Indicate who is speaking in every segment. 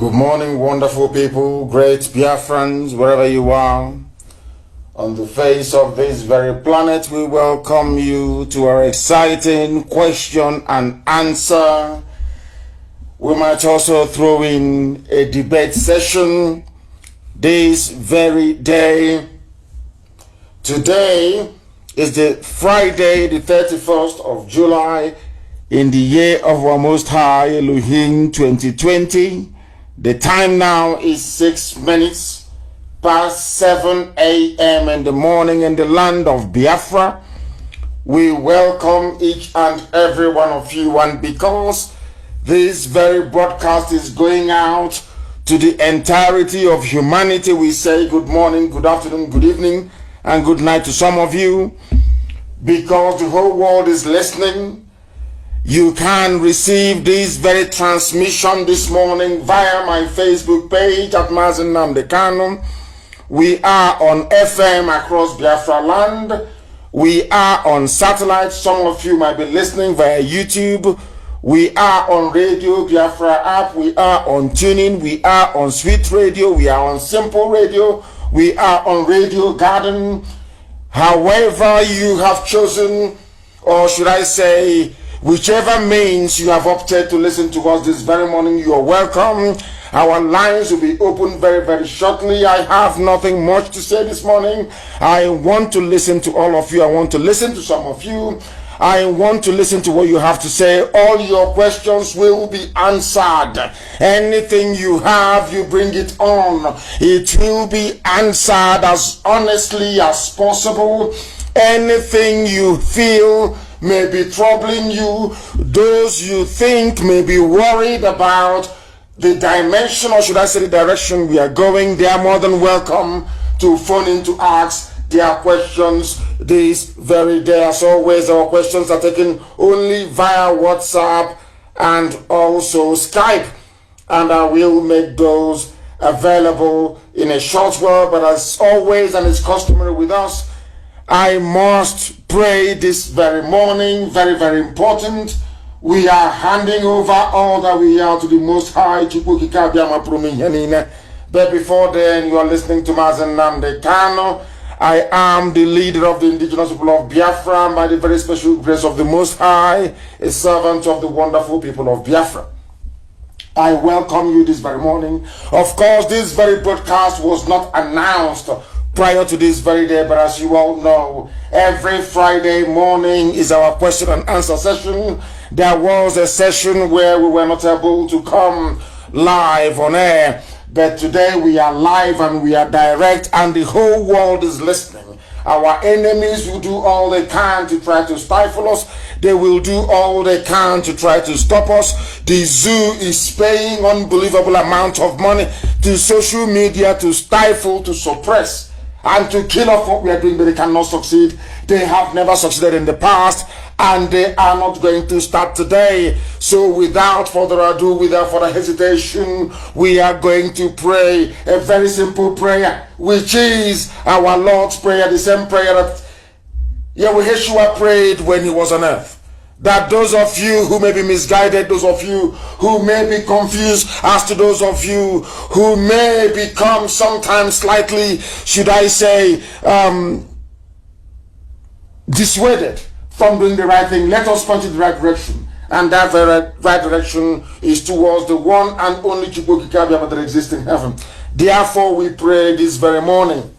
Speaker 1: Good morning, wonderful people, great Biafrans, wherever you are. On the face of this very planet, we welcome you to our exciting question and answer. We might also throw in a debate session this very day. Today is the Friday, the 31st of July, in the year of our Most High Elohim 2020. The time now is 6 minutes past 7 a.m. in the morning in the land of Biafra. We welcome each and every one of you, and because this very broadcast is going out to the entirety of humanity, we say good morning, good afternoon, good evening, and good night to some of you. Because the whole world is listening, you can receive this very transmission this morning via my Facebook page at Mazen Nnamdi Kanu. We are on FM across Biafra land. We are on satellite. Some of you might be listening via YouTube. We are on Radio Biafra app. We are on TuneIn. We are on Sweet Radio. We are on Simple Radio. We are on Radio Garden. However you have chosen, or should I say, whichever means you have opted to listen to us this very morning, you are welcome. Our lines will be open very, very shortly. I have nothing much to say this morning. I want to listen to all of you. I want to listen to some of you. I want to listen to what you have to say. All your questions will be answered. Anything you have, you bring it on. It will be answered as honestly as possible. Anything you feel may be troubling you, those you think may be worried about the dimension, or should I say the direction we are going, they are more than welcome to phone in to ask their questions this very day. As always, our questions are taken only via WhatsApp and also Skype, and I will make those available in a short while. But as always, and it's customary with us, I must pray this very morning. Very, very important. We are handing over all that we are to the Most High. But before then, you are listening to Mazen Nnamdi Kanu. I am the leader of the indigenous people of Biafra, by the very special grace of the Most High, a servant of the wonderful people of Biafra. I welcome you this very morning. Of course, this very broadcast was not announced prior to this very day, but as you all know, every Friday morning is our question and answer session. There was a session where we were not able to come live on air, but today we are live and we are direct, and the whole world is listening. Our enemies will do all they can to try to stifle us. They will do all they can to try to stop us. The zoo is paying unbelievable amount of money to social media to stifle, to suppress, and to kill off what we are doing, but they cannot succeed. They have never succeeded in the past, and they are not going to start today. So without further ado, without further hesitation, we are going to pray a very simple prayer, which is our Lord's Prayer, the same prayer that Yeshua prayed when he was on earth. That those of you who may be misguided, those of you who may be confused, as to those of you who may become sometimes slightly, should I say, dissuaded from doing the right thing, let us point in the right direction. And that very right direction is towards the one and only Chukwukikabiama that exists in heaven. Therefore, we pray this very morning.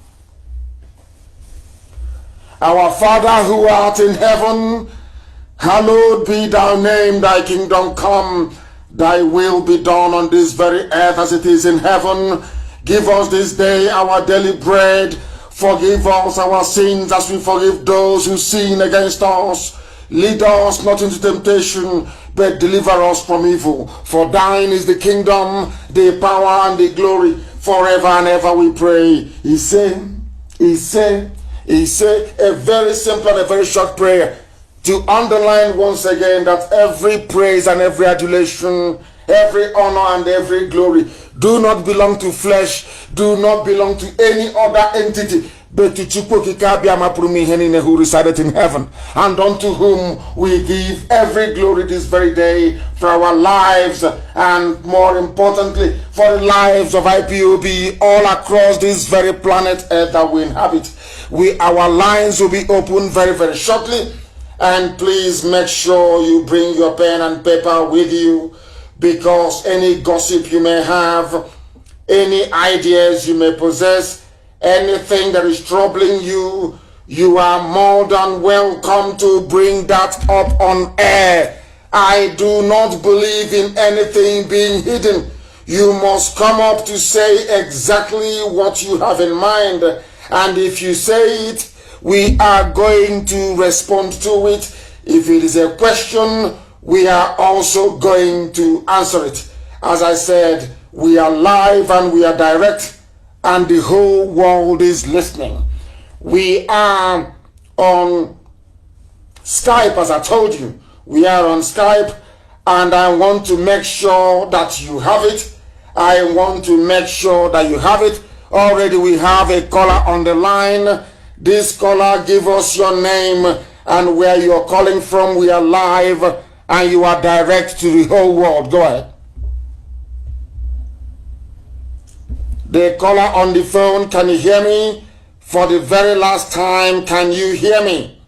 Speaker 1: Our Father who art in heaven, hallowed be thy name, thy kingdom come, thy will be done on this very earth as it is in heaven. Give us this day our daily bread. Forgive us our sins as we forgive those who sin against us. Lead us not into temptation, but deliver us from evil. For thine is the kingdom, the power, and the glory, forever and ever, we pray. He said, a very simple and a very short prayer, to underline once again that every praise and every adulation, every honor and every glory do not belong to flesh, do not belong to any other entity, but to who resided in heaven, and unto whom we give every glory this very day for our lives, and more importantly, for the lives of IPOB all across this very planet Earth that we inhabit. Our lines will be open very, very shortly, and please make sure you bring your pen and paper with you, because any gossip you may have, any ideas you may possess, anything that is troubling you, you are more than welcome to bring that up on air. I do not believe in anything being hidden. You must come up to say exactly what you have in mind. And if you say it, we are going to respond to it. If it is a question, we are also going to answer it. As I said, we are live and we are direct, and the whole world is listening. We are on Skype, as I told you. We are on Skype, and I want to make sure that you have it. I want to make sure that you have it. Already we have a caller on the line. This caller, give us your name and where you are calling from. We are live and you are direct to the whole world. Go ahead. The caller on the phone, can you hear me? For the very last time, can you hear me?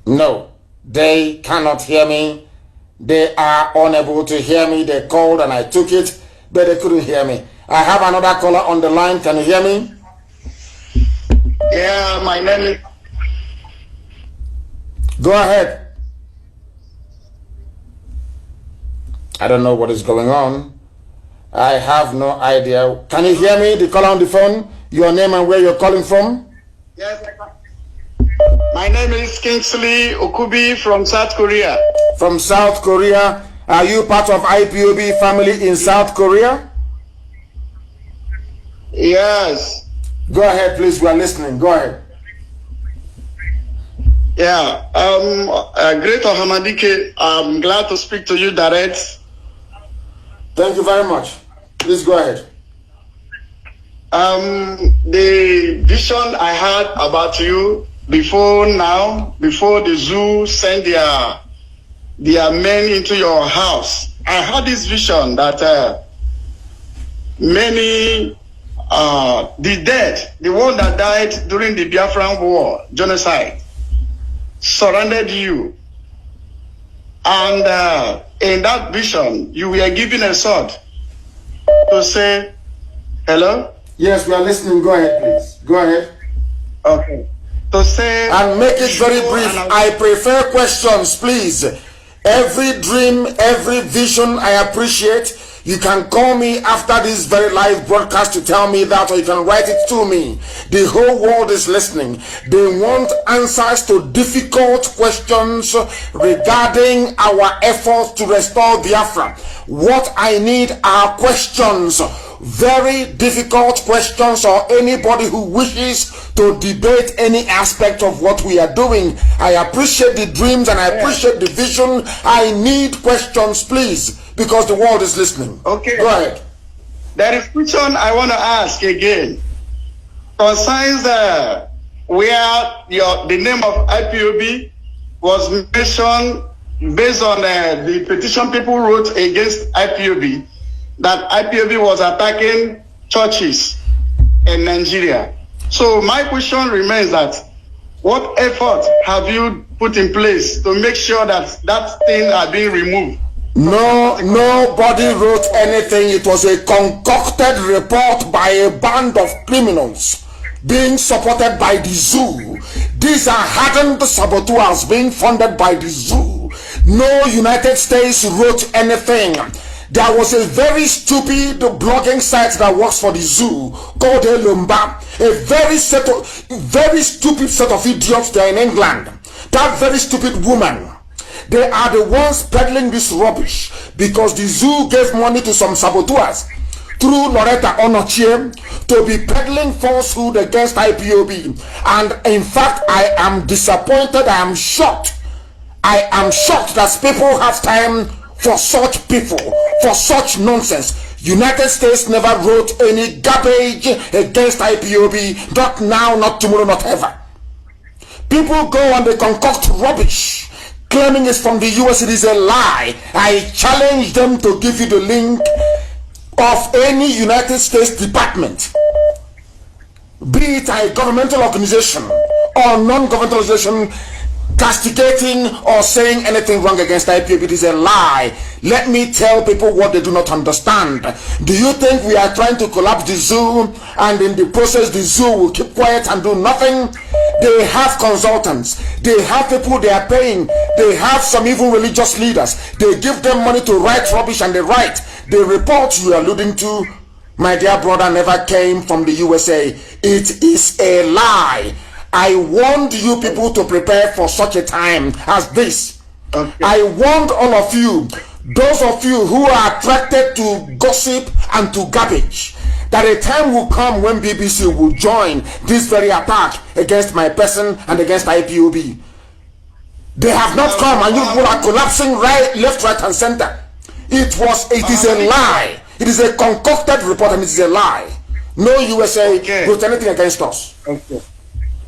Speaker 1: No, they cannot hear me. They are unable to hear me. They called and I took it, but they couldn't hear me. I have another caller on the line. Can you hear me?
Speaker 2: Yeah, my name is...
Speaker 1: Go ahead. I don't know what is going on. I have no idea. Can you hear me? The caller on the phone, your name and where you're calling from?
Speaker 2: Yes, I can. My name is Kingsley Okubi from South Korea.
Speaker 1: From South Korea. Are you part of IPOB family in South Korea?
Speaker 2: Yes.
Speaker 1: Go ahead, please. We are listening. Go ahead.
Speaker 2: Yeah. Great Ohamadike, I'm glad to speak to you direct.
Speaker 1: Thank you very much. Please go ahead.
Speaker 2: The vision I had about you before the zoo sent their men into your house, I had this vision that many, the dead, the one that died during the Biafran War, genocide, surrounded you. And in that vision, you were given a sword to say, hello?
Speaker 1: Yes, we are listening. Go ahead, please. Go ahead.
Speaker 2: Okay. To say...
Speaker 1: And make it very brief. I prefer questions, please. Every dream, every vision, I appreciate. You can call me after this very live broadcast to tell me that, or you can write it to me. The whole world is listening. They want answers to difficult questions regarding our efforts to restore Biafra. What I need are questions, very difficult questions, or anybody who wishes to debate any aspect of what we are doing. I appreciate the dreams and I appreciate the vision. I need questions, please, because the world is listening.
Speaker 2: Okay.
Speaker 1: Go ahead.
Speaker 2: There is a question I want to ask again. Concerns where the name of IPOB was mentioned based on the petition people wrote against IPOB, that IPOB was attacking churches in Nigeria. So my question remains that what effort have you put in place to make sure that that thing are being removed?
Speaker 1: No, nobody wrote anything. It was a concocted report by a band of criminals being supported by the zoo. These are hardened saboteurs being funded by the zoo. No United States wrote anything. There was a very stupid blogging site that works for the zoo called Lumba. A very stupid set of idiots there in England. That very stupid woman. They are the ones peddling this rubbish because the zoo gave money to some saboteurs through Loretta Onochie to be peddling falsehood against IPOB. And in fact, I am disappointed. I am shocked. I am shocked that people have time for such people, for such nonsense. United States never wrote any garbage against IPOB, not now, not tomorrow, not ever. People go and they concoct rubbish, claiming it's from the US. It is a lie. I challenge them to give you the link of any United States department, be it a governmental organization or non-governmental organization, castigating or saying anything wrong against IPOB. It is a lie. Let me tell people what they do not understand. Do you think we are trying to collapse the zoo, and in the process the zoo will keep quiet and do nothing? They have consultants, they have people they are paying, they have some even religious leaders. They give them money to write rubbish, and they write. The report you are alluding to, my dear brother, never came from the USA. It is a lie. I warned you people to prepare for such a time as this. Okay. I warned all of you, those of you who are attracted to gossip and to garbage, that a time will come when BBC will join this very attack against my person and against IPOB. They have not come, and you people are collapsing right, left, right, and center. It is a lie. It is a concocted report, and it is a lie. No USA wrote anything against us.
Speaker 2: Okay.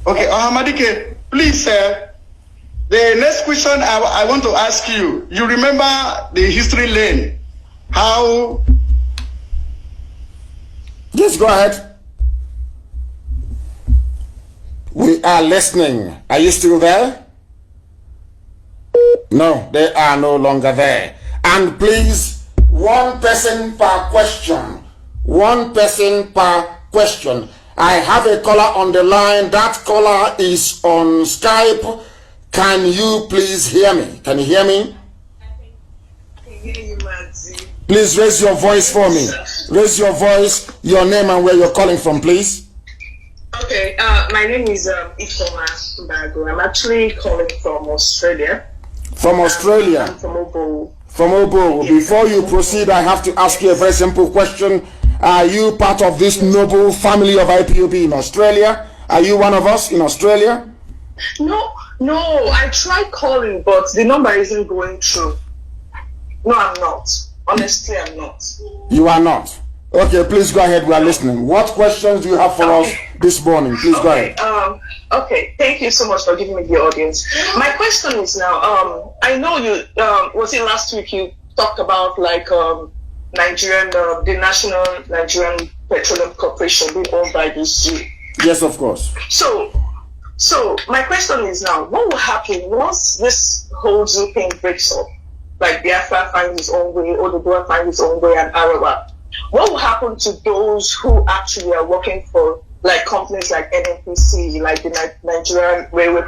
Speaker 2: Okay, Ohamadike, please, sir. The next question I want to ask you. You remember the history lane? How?
Speaker 1: Yes, go ahead. We are listening. Are you still there? No, they are no longer there. And please, one person per question. One person per question. I have a caller on the line. That caller is on Skype. Can you please hear me? Can you hear me?
Speaker 3: I can hear you, Mazi.
Speaker 1: Please raise your voice for me. Raise your voice, your name and where you're calling from, please.
Speaker 3: Okay, my name is Ifoma Mbago. I'm actually calling from Australia.
Speaker 1: From Australia?
Speaker 3: I'm from Obo.
Speaker 1: From Obo. Yes. Before you proceed, I have to ask you a very simple question. Are you part of this noble family of IPOB in Australia? Are you one of us in Australia?
Speaker 3: No, I tried calling, but the number isn't going through. No, I'm not. Honestly, I'm not.
Speaker 1: You are not? Okay, please go ahead. We are listening. What questions do you have for us this morning? Please go ahead.
Speaker 3: Okay, thank you so much for giving me the audience. My question is now, I know you, was it last week you talked about like Nigerian, the National Nigerian Petroleum Corporation being owned by the zoo.
Speaker 1: Yes, of course.
Speaker 3: So my question is now, what will happen once this whole zoo thing breaks up? Like Biafra finds its own way, Oduduwa finds its own way, and Arawa. What will happen to those who actually are working for like companies like NNPC, like the Nigerian Railway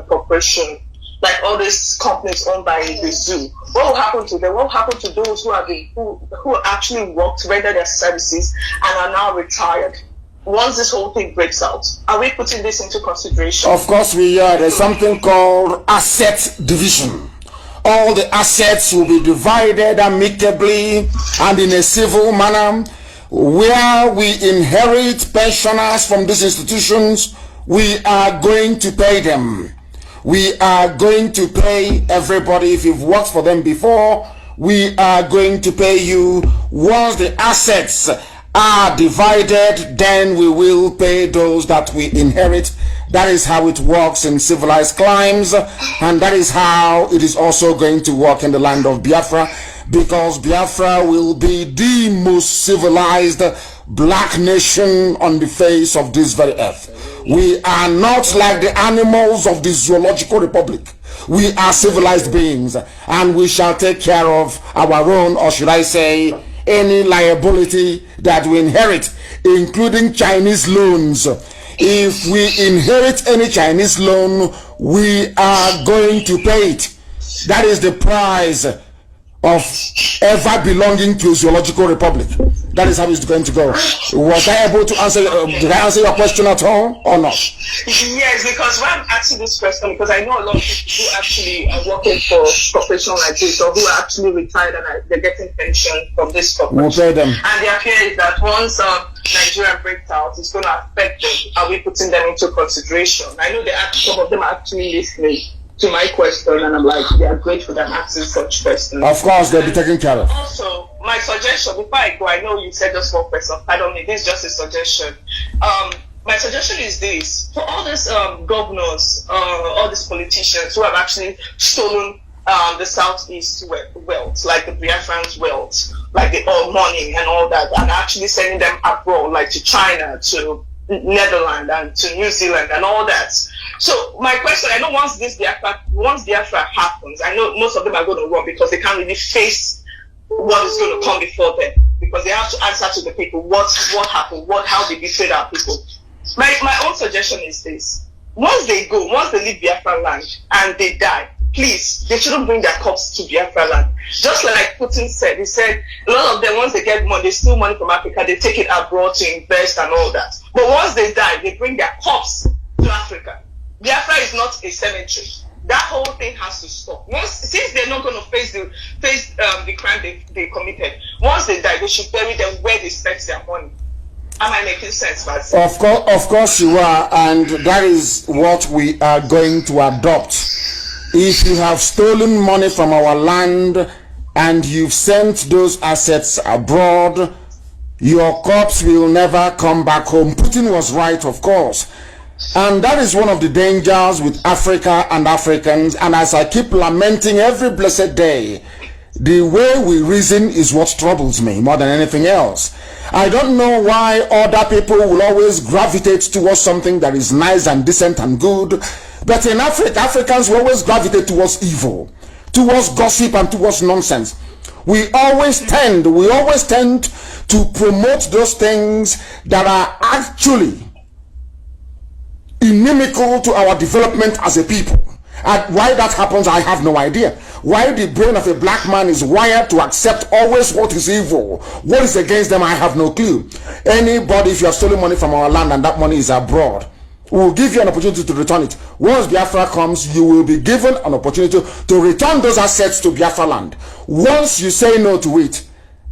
Speaker 3: Corporation, like all these companies owned by the zoo? What will happen to them? What will happen to those who actually worked, rendered their services, and are now retired? Once this whole thing breaks out, are we putting this into consideration?
Speaker 1: Of course we are. There's something called asset division. All the assets will be divided amicably and in a civil manner. Where we inherit pensioners from these institutions, we are going to pay them. We are going to pay everybody. If you've worked for them before, we are going to pay you. Once the assets are divided, then we will pay those that we inherit. That is how it works in civilized climes, and that is how it is also going to work in the land of Biafra, because Biafra will be the most civilized black nation on the face of this very earth. We are not like the animals of the Zoological Republic. We are civilized beings, and we shall take care of our own, or should I say, any liability that we inherit, including Chinese loans. If we inherit any Chinese loan, we are going to pay it. That is the price of ever belonging to a Zoological Republic. That is how it's going to go. Was I able to answer? Did I answer your question at all or not?
Speaker 3: Yes, because why I'm asking this question, because I know a lot of people who actually are working for corporations like this, or who are actually retired and they're getting pension from this corporation.
Speaker 1: We'll pay them.
Speaker 3: And their fear is that once Nigeria breaks out, it's going to affect them. Are we putting them into consideration? I know some of them are actually listening to my question, and I'm like, they are grateful that I'm asking such questions.
Speaker 1: Of course, they'll be taken care of.
Speaker 3: Also, my suggestion, before I go, I know you said just one question. Pardon me, this is just a suggestion. My suggestion is this: for all these governors, all these politicians who have actually stolen the Southeast wealth, like the Biafran's wealth, like the oil money and all that, and actually sending them abroad, like to China, to Netherlands, and to New Zealand, and all that. So my question, I know once Biafra happens, I know most of them are going to run because they can't really face what is going to come before them, because they have to answer to the people what happened, how they betrayed our people. My own suggestion is this: once they leave Biafra land and they die, please, they shouldn't bring their corpse to Biafra land. Just like Putin said, he said a lot of them, once they get money, they steal money from Africa, they take it abroad to invest and all that. But once they die, they bring their corpse to Africa. Biafra is not a cemetery. That whole thing has to stop. Since they're not going to face the crime they committed, once they die, they should bury them where they spent their money. Am I making sense, Faz?
Speaker 1: Of course you are, and that is what we are going to adopt. If you have stolen money from our land and you've sent those assets abroad, your corpse will never come back home. Putin was right, of course. And that is one of the dangers with Africa and Africans. And as I keep lamenting every blessed day, the way we reason is what troubles me more than anything else. I don't know why other people will always gravitate towards something that is nice and decent and good. But in Africa, Africans will always gravitate towards evil, towards gossip and towards nonsense. We always tend to promote those things that are actually inimical to our development as a people. And why that happens, I have no idea. Why the brain of a black man is wired to accept always what is evil, what is against them, I have no clue. Anybody, if you have stolen money from our land and that money is abroad, we will give you an opportunity to return it. Once Biafra comes, you will be given an opportunity to return those assets to Biafra land. Once you say no to it,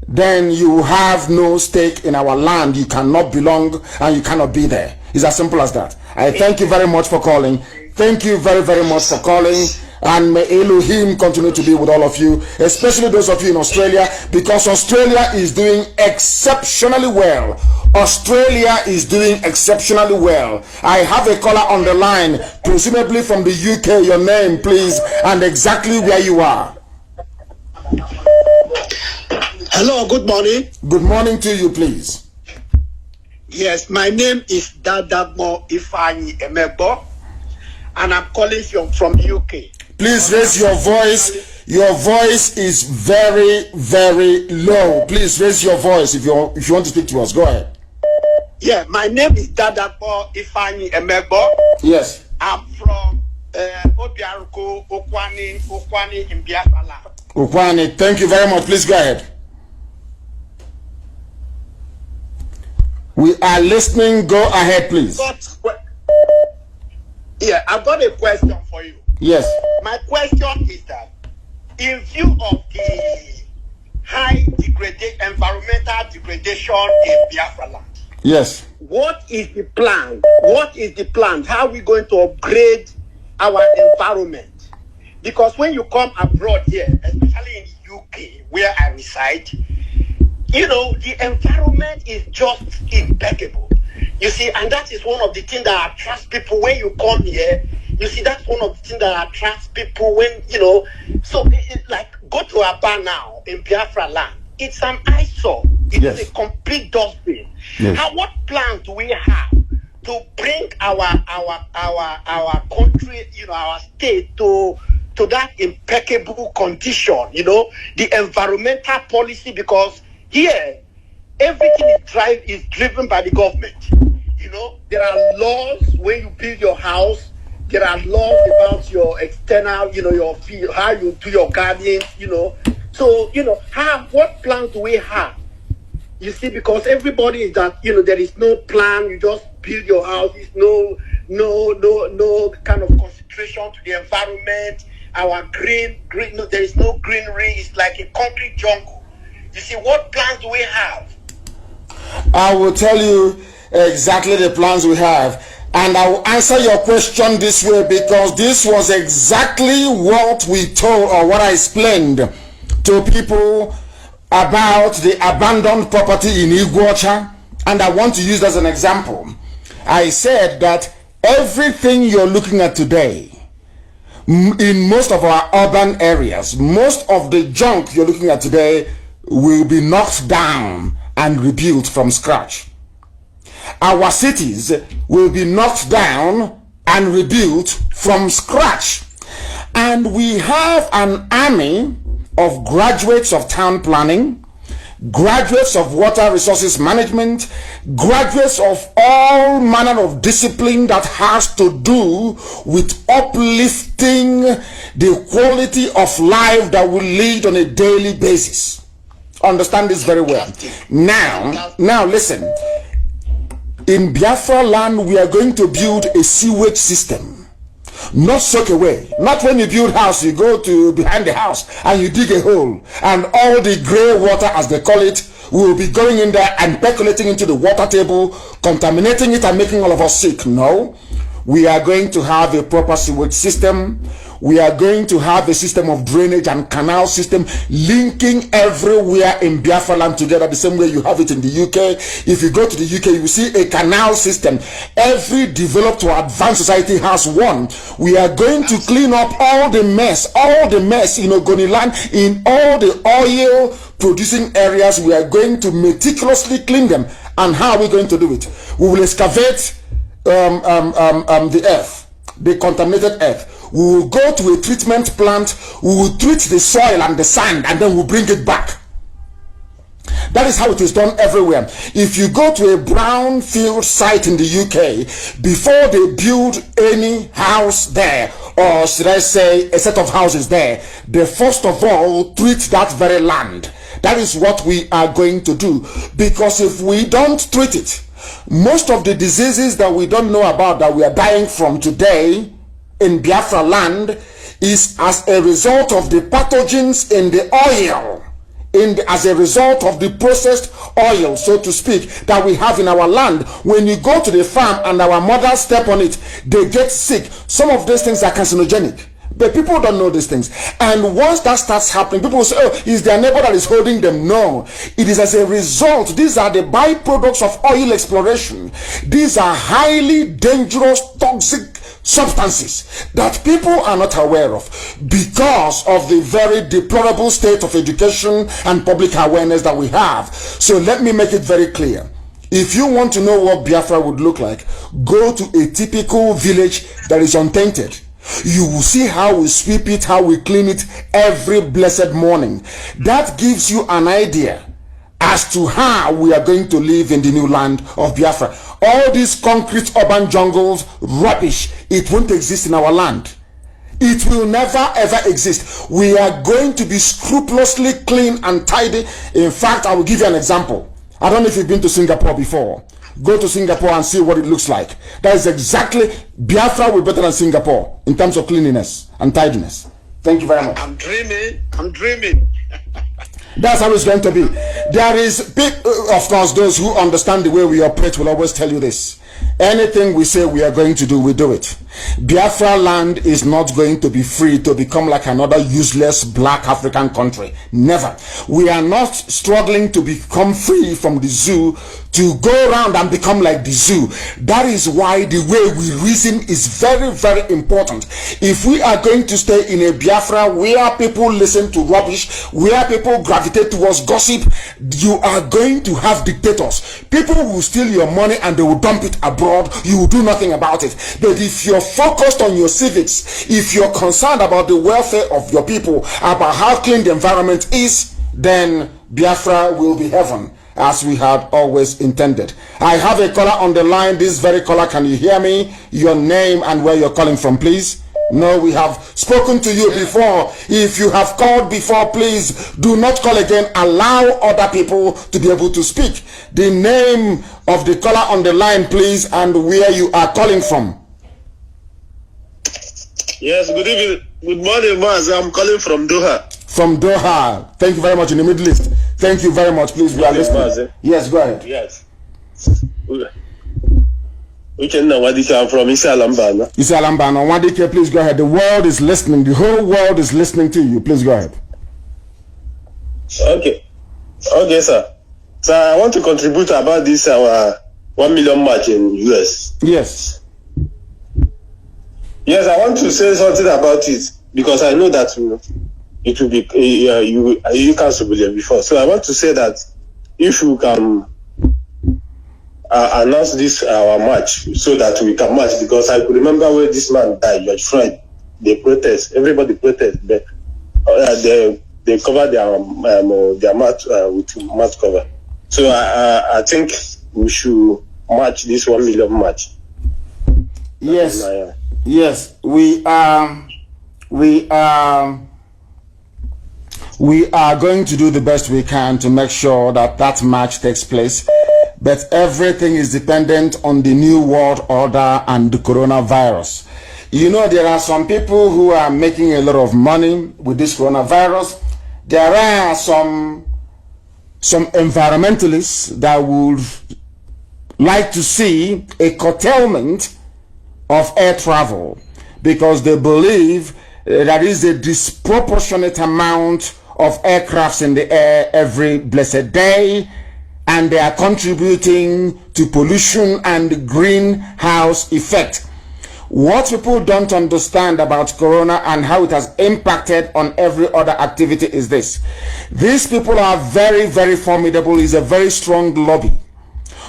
Speaker 1: then you have no stake in our land. You cannot belong and you cannot be there. It's as simple as that. I thank you very much for calling. Thank you very, very much for calling. And may Elohim continue to be with all of you, especially those of you in Australia, because Australia is doing exceptionally well. Australia is doing exceptionally well. I have a caller on the line, presumably from the UK. Your name, please, and exactly where you are.
Speaker 4: Hello, good morning.
Speaker 1: Good morning to you, please.
Speaker 4: Yes, my name is Dadagmo Ifani Emegbo, and I'm calling from UK.
Speaker 1: Please raise your voice. Your voice is very, very low. Please raise your voice if you want to speak to us. Go ahead.
Speaker 4: Yeah, my name is Dadagmo Ifani Emegbo.
Speaker 1: Yes.
Speaker 4: I'm from Obiaruko, Okwani in Biafra.
Speaker 1: Okwani, thank you very much. Please go ahead. We are listening. Go ahead, please.
Speaker 4: Yeah, I've got a question for you.
Speaker 1: Yes.
Speaker 4: My question is that, in view of the high environmental degradation in Biafra land,
Speaker 1: yes,
Speaker 4: what is the plan? What is the plan? How are we going to upgrade our environment? Because when you come abroad here, especially in the UK, where I reside, you know, the environment is just impeccable. You see, and that is one of the things that attracts people when you come here. You see, that's one of the things that attracts people when, you know, so like go to Aba now in Biafra land. It's an eyesore. It's a complete dustbin.
Speaker 1: Yes.
Speaker 4: What plan do we have to bring our country, you know, our state to that impeccable condition, you know, the environmental policy? Because here, everything is driven by the government. You know, there are laws when you build your house. There are laws about your external, you know, your field, how you do your gardening, you know. So, you know, what plans do we have? You see, because everybody is that, you know, there is no plan. You just build your house. There's no kind of concentration to the environment. Our green, no, there is no greenery. It's like a concrete jungle. You see, what plans do we have?
Speaker 1: I will tell you exactly the plans we have. And I will answer your question this way, because this was exactly what we told, or what I explained to people about the abandoned property in Iguacha, and I want to use that as an example. I said that everything you're looking at today in most of our urban areas, most of the junk you're looking at today will be knocked down and rebuilt from scratch. Our cities will be knocked down and rebuilt from scratch. And we have an army of graduates of town planning, graduates of water resources management, graduates of all manner of discipline that has to do with uplifting the quality of life that we lead on a daily basis. Understand this very well. Now listen. In Biafra land, we are going to build a sewage system. Not soak away. Not when you build house, you go to behind the house and you dig a hole, and all the gray water, as they call it, will be going in there and percolating into the water table, contaminating it and making all of us sick. No. We are going to have a proper sewage system. We are going to have a system of drainage and canal system linking everywhere in Biafra land together the same way you have it in the UK. If you go to the UK, you will see a canal system. Every developed or advanced society has one. We are going to clean up all the mess in Ogoni land, in all the oil producing areas. We are going to meticulously clean them. And how are we going to do it? We will excavate the earth, the contaminated earth. We will go to a treatment plant, we will treat the soil and the sand, and then we'll bring it back. That is how it is done everywhere. If you go to a brownfield site in the UK, before they build any house there, or should I say a set of houses there, they first of all treat that very land. That is what we are going to do. Because if we don't treat it, most of the diseases that we don't know about that we are dying from today in Biafra land is as a result of the pathogens in the oil, as a result of the processed oil, so to speak, that we have in our land. When you go to the farm and our mothers step on it, they get sick. Some of these things are carcinogenic. But people don't know these things. And once that starts happening, people will say, oh, it's their neighbor that is holding them. No. It is as a result. These are the byproducts of oil exploration. These are highly dangerous, toxic substances that people are not aware of because of the very deplorable state of education and public awareness that we have. So let me make it very clear. If you want to know what Biafra would look like, go to a typical village that is untainted. You will see how we sweep it, how we clean it every blessed morning. That gives you an idea as to how we are going to live in the new land of Biafra. All these concrete urban jungles, rubbish, it won't exist in our land. It will never ever exist. We are going to be scrupulously clean and tidy. In fact, I will give you an example. I don't know if you've been to Singapore before. Go to Singapore and see what it looks like. That is exactly, Biafra will be better than Singapore in terms of cleanliness and tidiness. Thank you very much.
Speaker 4: I'm dreaming.
Speaker 1: That's how it's going to be. There is, of course, those who understand the way we operate will always tell you this. Anything we say we are going to do, we do it. Biafra land is not going to be free to become like another useless black African country. Never. We are not struggling to become free from the zoo to go around and become like the zoo. That is why the way we reason is very, very important. If we are going to stay in a Biafra where people listen to rubbish, where people gravitate towards gossip, you are going to have dictators. People will steal your money and they will dump it abroad. You will do nothing about it. But if you're focused on your civics, if you're concerned about the welfare of your people, about how clean the environment is, then Biafra will be heaven, as we had always intended. I have a caller on the line. This very caller, can you hear me? Your name and where you're calling from, please. No, we have spoken to you before. If you have called before, please do not call again. Allow other people to be able to speak. The name of the caller on the line, please, and where you are calling from.
Speaker 5: Yes, good evening. Good morning, Maz. I'm calling from Doha.
Speaker 1: From Doha. Thank you very much, in the Middle East. Thank you very much. Please, we are listening. Yes, go ahead.
Speaker 5: Yes. Uchenna Wadike, I'm from Issa Alambana.
Speaker 1: Issa Alambana. Wadike, please go ahead. The world is listening. The whole world is listening to you. Please go ahead.
Speaker 5: Okay. Okay, sir. So I want to contribute about this our 1 million march in US.
Speaker 1: Yes.
Speaker 5: Yes, I want to say something about it because I know that it will be you can't believe before. So I want to say that if you can announce this our march so that we can march, because I could remember when this man died, George Floyd, they protest, everybody protest, they cover their mouth with mouth cover. So I think we should march this 1 million march.
Speaker 1: Yes, yes, we are going to do the best we can to make sure that that march takes place. But everything is dependent on the new world order and the coronavirus. You know, there are some people who are making a lot of money with this coronavirus. There are some environmentalists that would like to see a curtailment of air travel because they believe there is a disproportionate amount of aircrafts in the air every blessed day, and they are contributing to pollution and greenhouse effect. What people don't understand about corona and how it has impacted on every other activity is this. These people are very, very formidable. It's a very strong lobby.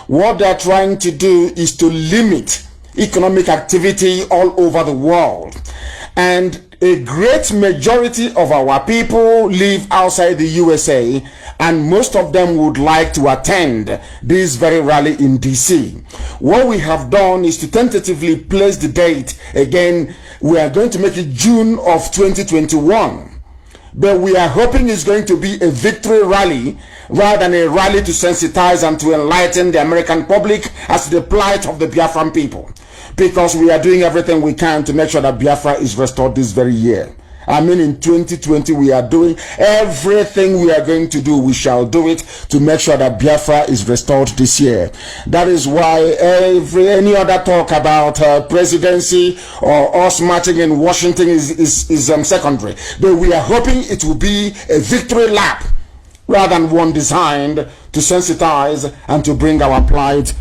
Speaker 1: What they're trying to do is to limit economic activity all over the world. And a great majority of our people live outside the USA, and most of them would like to attend this very rally in DC. What we have done is to tentatively place the date. Again, we are going to make it June of 2021. But we are hoping it's going to be a victory rally rather than a rally to sensitize and to enlighten the American public as to the plight of the Biafran people. Because we are doing everything we can to make sure that Biafra is restored this very year. I mean, in 2020, we are doing everything we are going to do. We shall do it to make sure that Biafra is restored this year. That is why any other talk about presidency or us marching in Washington is secondary. But we are hoping it will be a victory lap rather than one designed to sensitize and to bring our plight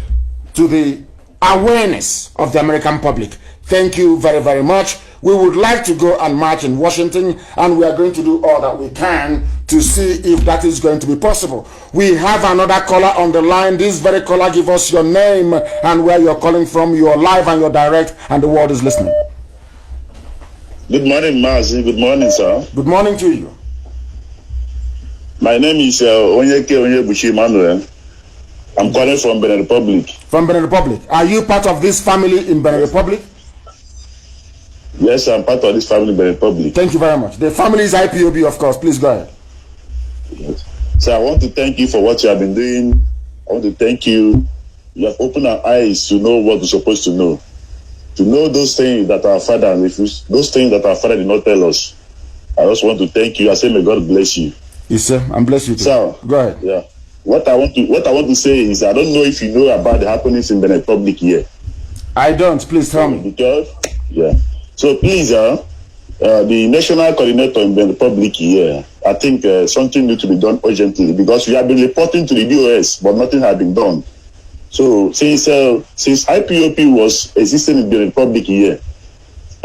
Speaker 1: to the awareness of the American public. Thank you very, very much. We would like to go and march in Washington, and we are going to do all that we can to see if that is going to be possible. We have another caller on the line. This very caller, give us your name and where you're calling from. You're live and you're direct, and the world is listening.
Speaker 5: Good morning, Mazi. Good morning, sir.
Speaker 1: Good morning to you.
Speaker 5: My name is Onyeke Onyebuchi Emmanuel. I'm calling from Benin Republic.
Speaker 1: From Benin Republic. Are you part of this family in Benin Republic?
Speaker 5: Yes, I'm part of this family in Benin Republic.
Speaker 1: Thank you very much. The family is IPOB, of course. Please go ahead.
Speaker 5: Yes. So I want to thank you for what you have been doing. I want to thank you. You have opened our eyes to know what we're supposed to know. To know those things that our father refused, those things that our father did not tell us. I just want to thank you. I say may God bless you.
Speaker 1: Yes, sir. And bless you too.
Speaker 5: So,
Speaker 1: go ahead.
Speaker 5: Yeah. What I want to say is I don't know if you know about the happenings in Benin Republic here.
Speaker 1: I don't. Please tell me.
Speaker 5: Because, yeah. So please, the national coordinator in Benin Republic here, I think something needs to be done urgently because we have been reporting to the DOS, but nothing has been done. So since IPOP was existing in Benin Republic here,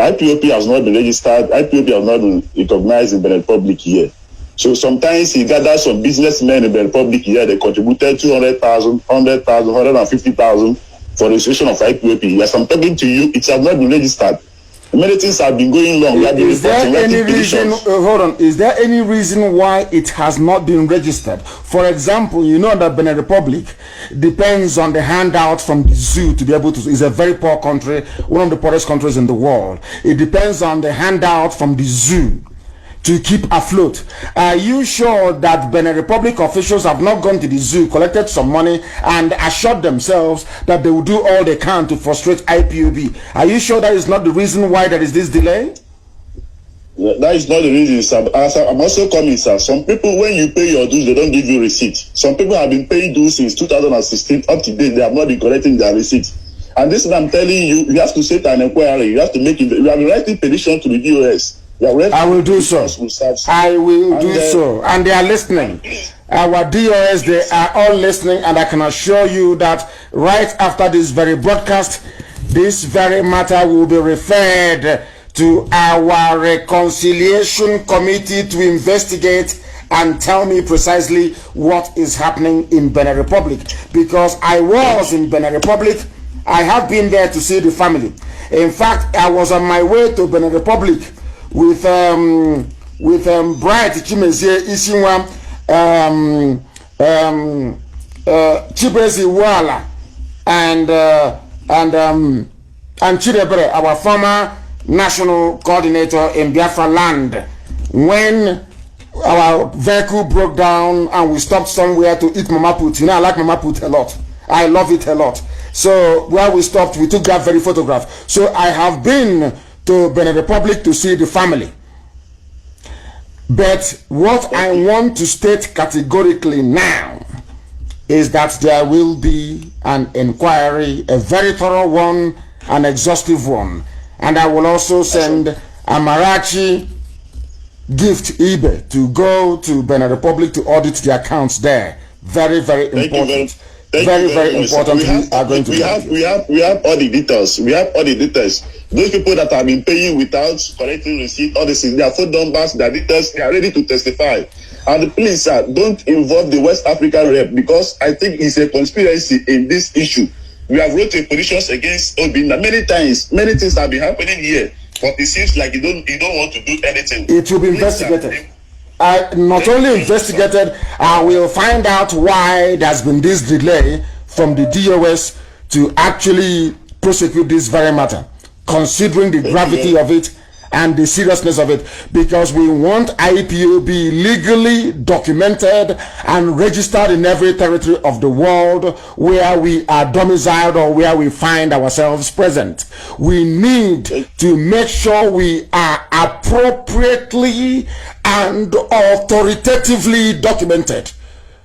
Speaker 5: IPOP has not been registered. IPOP has not been recognized in Benin Republic here. So sometimes he gathered some businessmen in the Republic here. They contributed 200,000, 100,000, 150,000 for the registration of IPOP. Yes, I'm talking to you. It has not been registered. Many things have been going long.
Speaker 1: Is there any reason? Hold on. Is there any reason why it has not been registered? For example, you know that Benin Republic depends on the handout from the zoo to be able to. It's a very poor country, one of the poorest countries in the world. It depends on the handout from the zoo to keep afloat. Are you sure that Benin Republic officials have not gone to the zoo, collected some money, and assured themselves that they will do all they can to frustrate IPOB? Are you sure that is not the reason why there is this delay?
Speaker 5: Yeah, that is not the reason, sir. I'm also coming, sir. Some people, when you pay your dues, they don't give you receipt. Some people have been paying dues since 2016 up to date. They have not been collecting their receipt. And this is what I'm telling you. You have to set an inquiry. You have to make it. You have been writing petition to the DOS.
Speaker 1: I will do so. I will do so. And they are listening. Our DOS, they are all listening, and I can assure you that right after this very broadcast, this very matter will be referred to our reconciliation committee to investigate and tell me precisely what is happening in Benin Republic. Because I was in Benin Republic, I have been there to see the family. In fact, I was on my way to Benin Republic with Bright Chimezie Isinwa, Chibrezi Wala, and Chidebre, our former national coordinator in Biafra land, when our vehicle broke down and we stopped somewhere to eat mama put. You know, I like mama put a lot. I love it a lot. So where we stopped, we took that very photograph. So I have been to Benin Republic to see the family. But what I want to state categorically now is that there will be an inquiry, a very thorough one, an exhaustive one. And I will also send Amarachi Gift eBay to go to Benin Republic to audit the accounts there. Very, very important. Very important. We
Speaker 5: have all the details. We have all the details. Those people that have been paying without collecting receipt, all this, their phone numbers, their details, they are ready to testify. And please, sir, don't involve the West African rep, because I think it's a conspiracy in this issue. We have wrote petitions against Obinna many times. Many things have been happening here, but it seems like you don't want to do anything.
Speaker 1: It will be investigated. Not only investigated, I will find out why there's been this delay from the DOS to actually prosecute this very matter, considering the gravity of it and the seriousness of it, because we want IPOB legally documented and registered in every territory of the world where we are domiciled or where we find ourselves present. We need to make sure we are appropriately and authoritatively documented,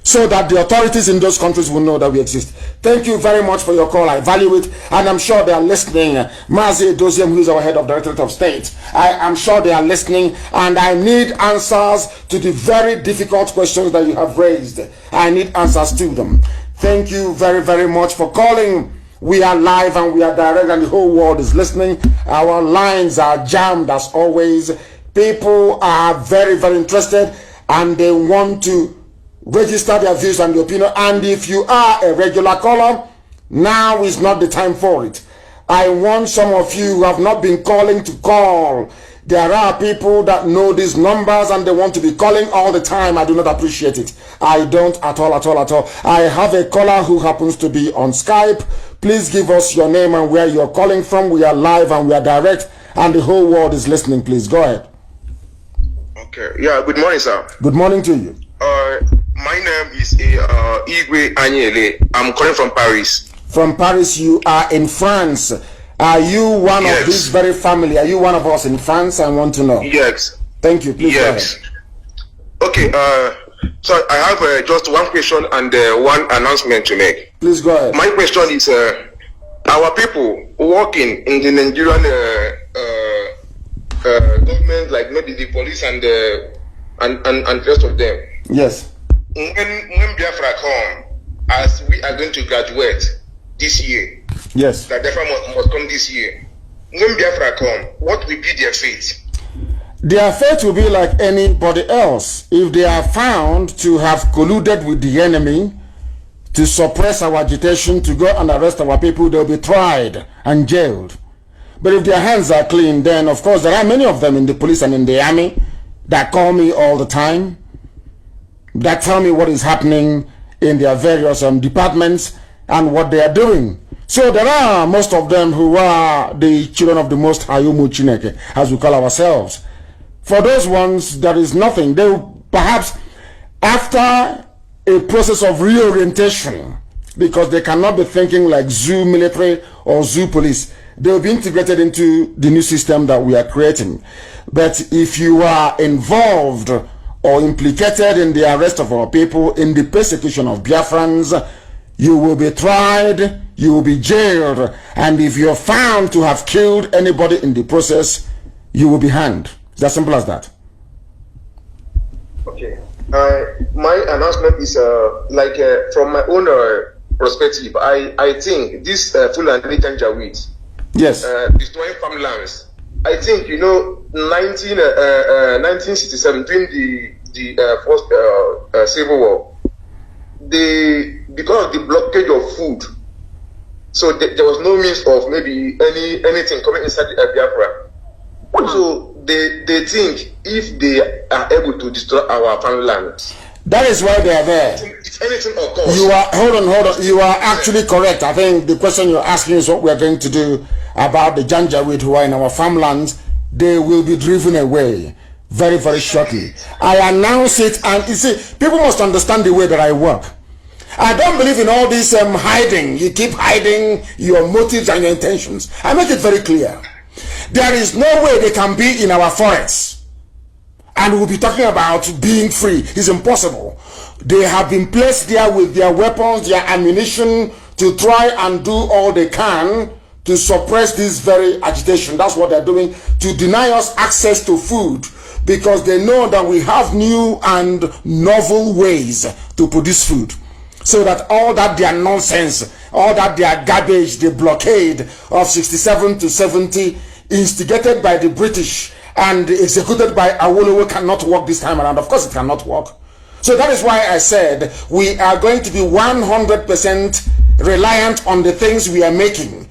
Speaker 1: so that the authorities in those countries will know that we exist. Thank you very much for your call. I value it, and I'm sure they are listening. Mazi Doziem, who is our head of Directorate of State, I am sure they are listening, and I need answers to the very difficult questions that you have raised. I need answers to them. Thank you very, very much for calling. We are live and we are direct, and the whole world is listening. Our lines are jammed as always. People are very, very interested, and they want to register their views and the opinion. And if you are a regular caller, now is not the time for it. I want some of you who have not been calling to call. There are people that know these numbers and they want to be calling all the time. I do not appreciate it. I don't at all. I have a caller who happens to be on Skype. Please give us your name and where you're calling from. We are live and we are direct, and the whole world is listening. Please go ahead.
Speaker 6: Okay. Yeah, good morning, sir.
Speaker 1: Good morning to you.
Speaker 6: My name is Igwe Anyele. I'm calling from Paris.
Speaker 1: From Paris, you are in France. Are you one of this very family? Are you one of us in France? I want to know.
Speaker 6: Yes.
Speaker 1: Thank you. Please go ahead.
Speaker 6: Okay. So I have just one question and one announcement to make.
Speaker 1: Please go ahead.
Speaker 6: My question is, our people working in the Nigerian government, like maybe the police and the rest of them.
Speaker 1: Yes.
Speaker 6: When Biafra come, as we are going to graduate this year,
Speaker 1: yes,
Speaker 6: that Biafra must come this year. When Biafra come, what will be their fate?
Speaker 1: Their fate will be like anybody else. If they are found to have colluded with the enemy to suppress our agitation, to go and arrest our people, they'll be tried and jailed. But if their hands are clean, then of course there are many of them in the police and in the army that call me all the time, that tell me what is happening in their various departments and what they are doing. So there are most of them who are the children of the Most High Umu Chineke, as we call ourselves. For those ones, there is nothing. They will perhaps, after a process of reorientation, because they cannot be thinking like zoo military or zoo police, they will be integrated into the new system that we are creating. But if you are involved or implicated in the arrest of our people, in the persecution of Biafrans, you will be tried, you will be jailed, and if you're found to have killed anybody in the process, you will be hanged. It's as simple as that.
Speaker 6: Okay. My announcement is from my own perspective. I think this Fulani Janjaweed,
Speaker 1: Yes.
Speaker 6: destroying farmlands. I think 1967 during the first civil war, because of the blockage of food, so there was no means of maybe anything coming inside the Biafra. So they think if they are able to destroy our farmland,
Speaker 1: That is why they are there.
Speaker 6: if anything occurs,
Speaker 1: You are hold on. You are actually correct. I think the question you're asking is what we are going to do about the Janjaweed who are in our farmlands. They will be driven away very, very shortly. I announce it, and you see, people must understand the way that I work. I don't believe in all this hiding. You keep hiding your motives and your intentions. I make it very clear. There is no way they can be in our forests and we'll be talking about being free. It's impossible. They have been placed there with their weapons, their ammunition, to try and do all they can to suppress this very agitation. That's what they're doing, to deny us access to food, because they know that we have new and novel ways to produce food. So that all that their nonsense, all that their garbage, the blockade of 67 to 70, instigated by the British and executed by Awolowo, cannot work this time around. Of course it cannot work. So that is why I said we are going to be 100% reliant on the things we are making.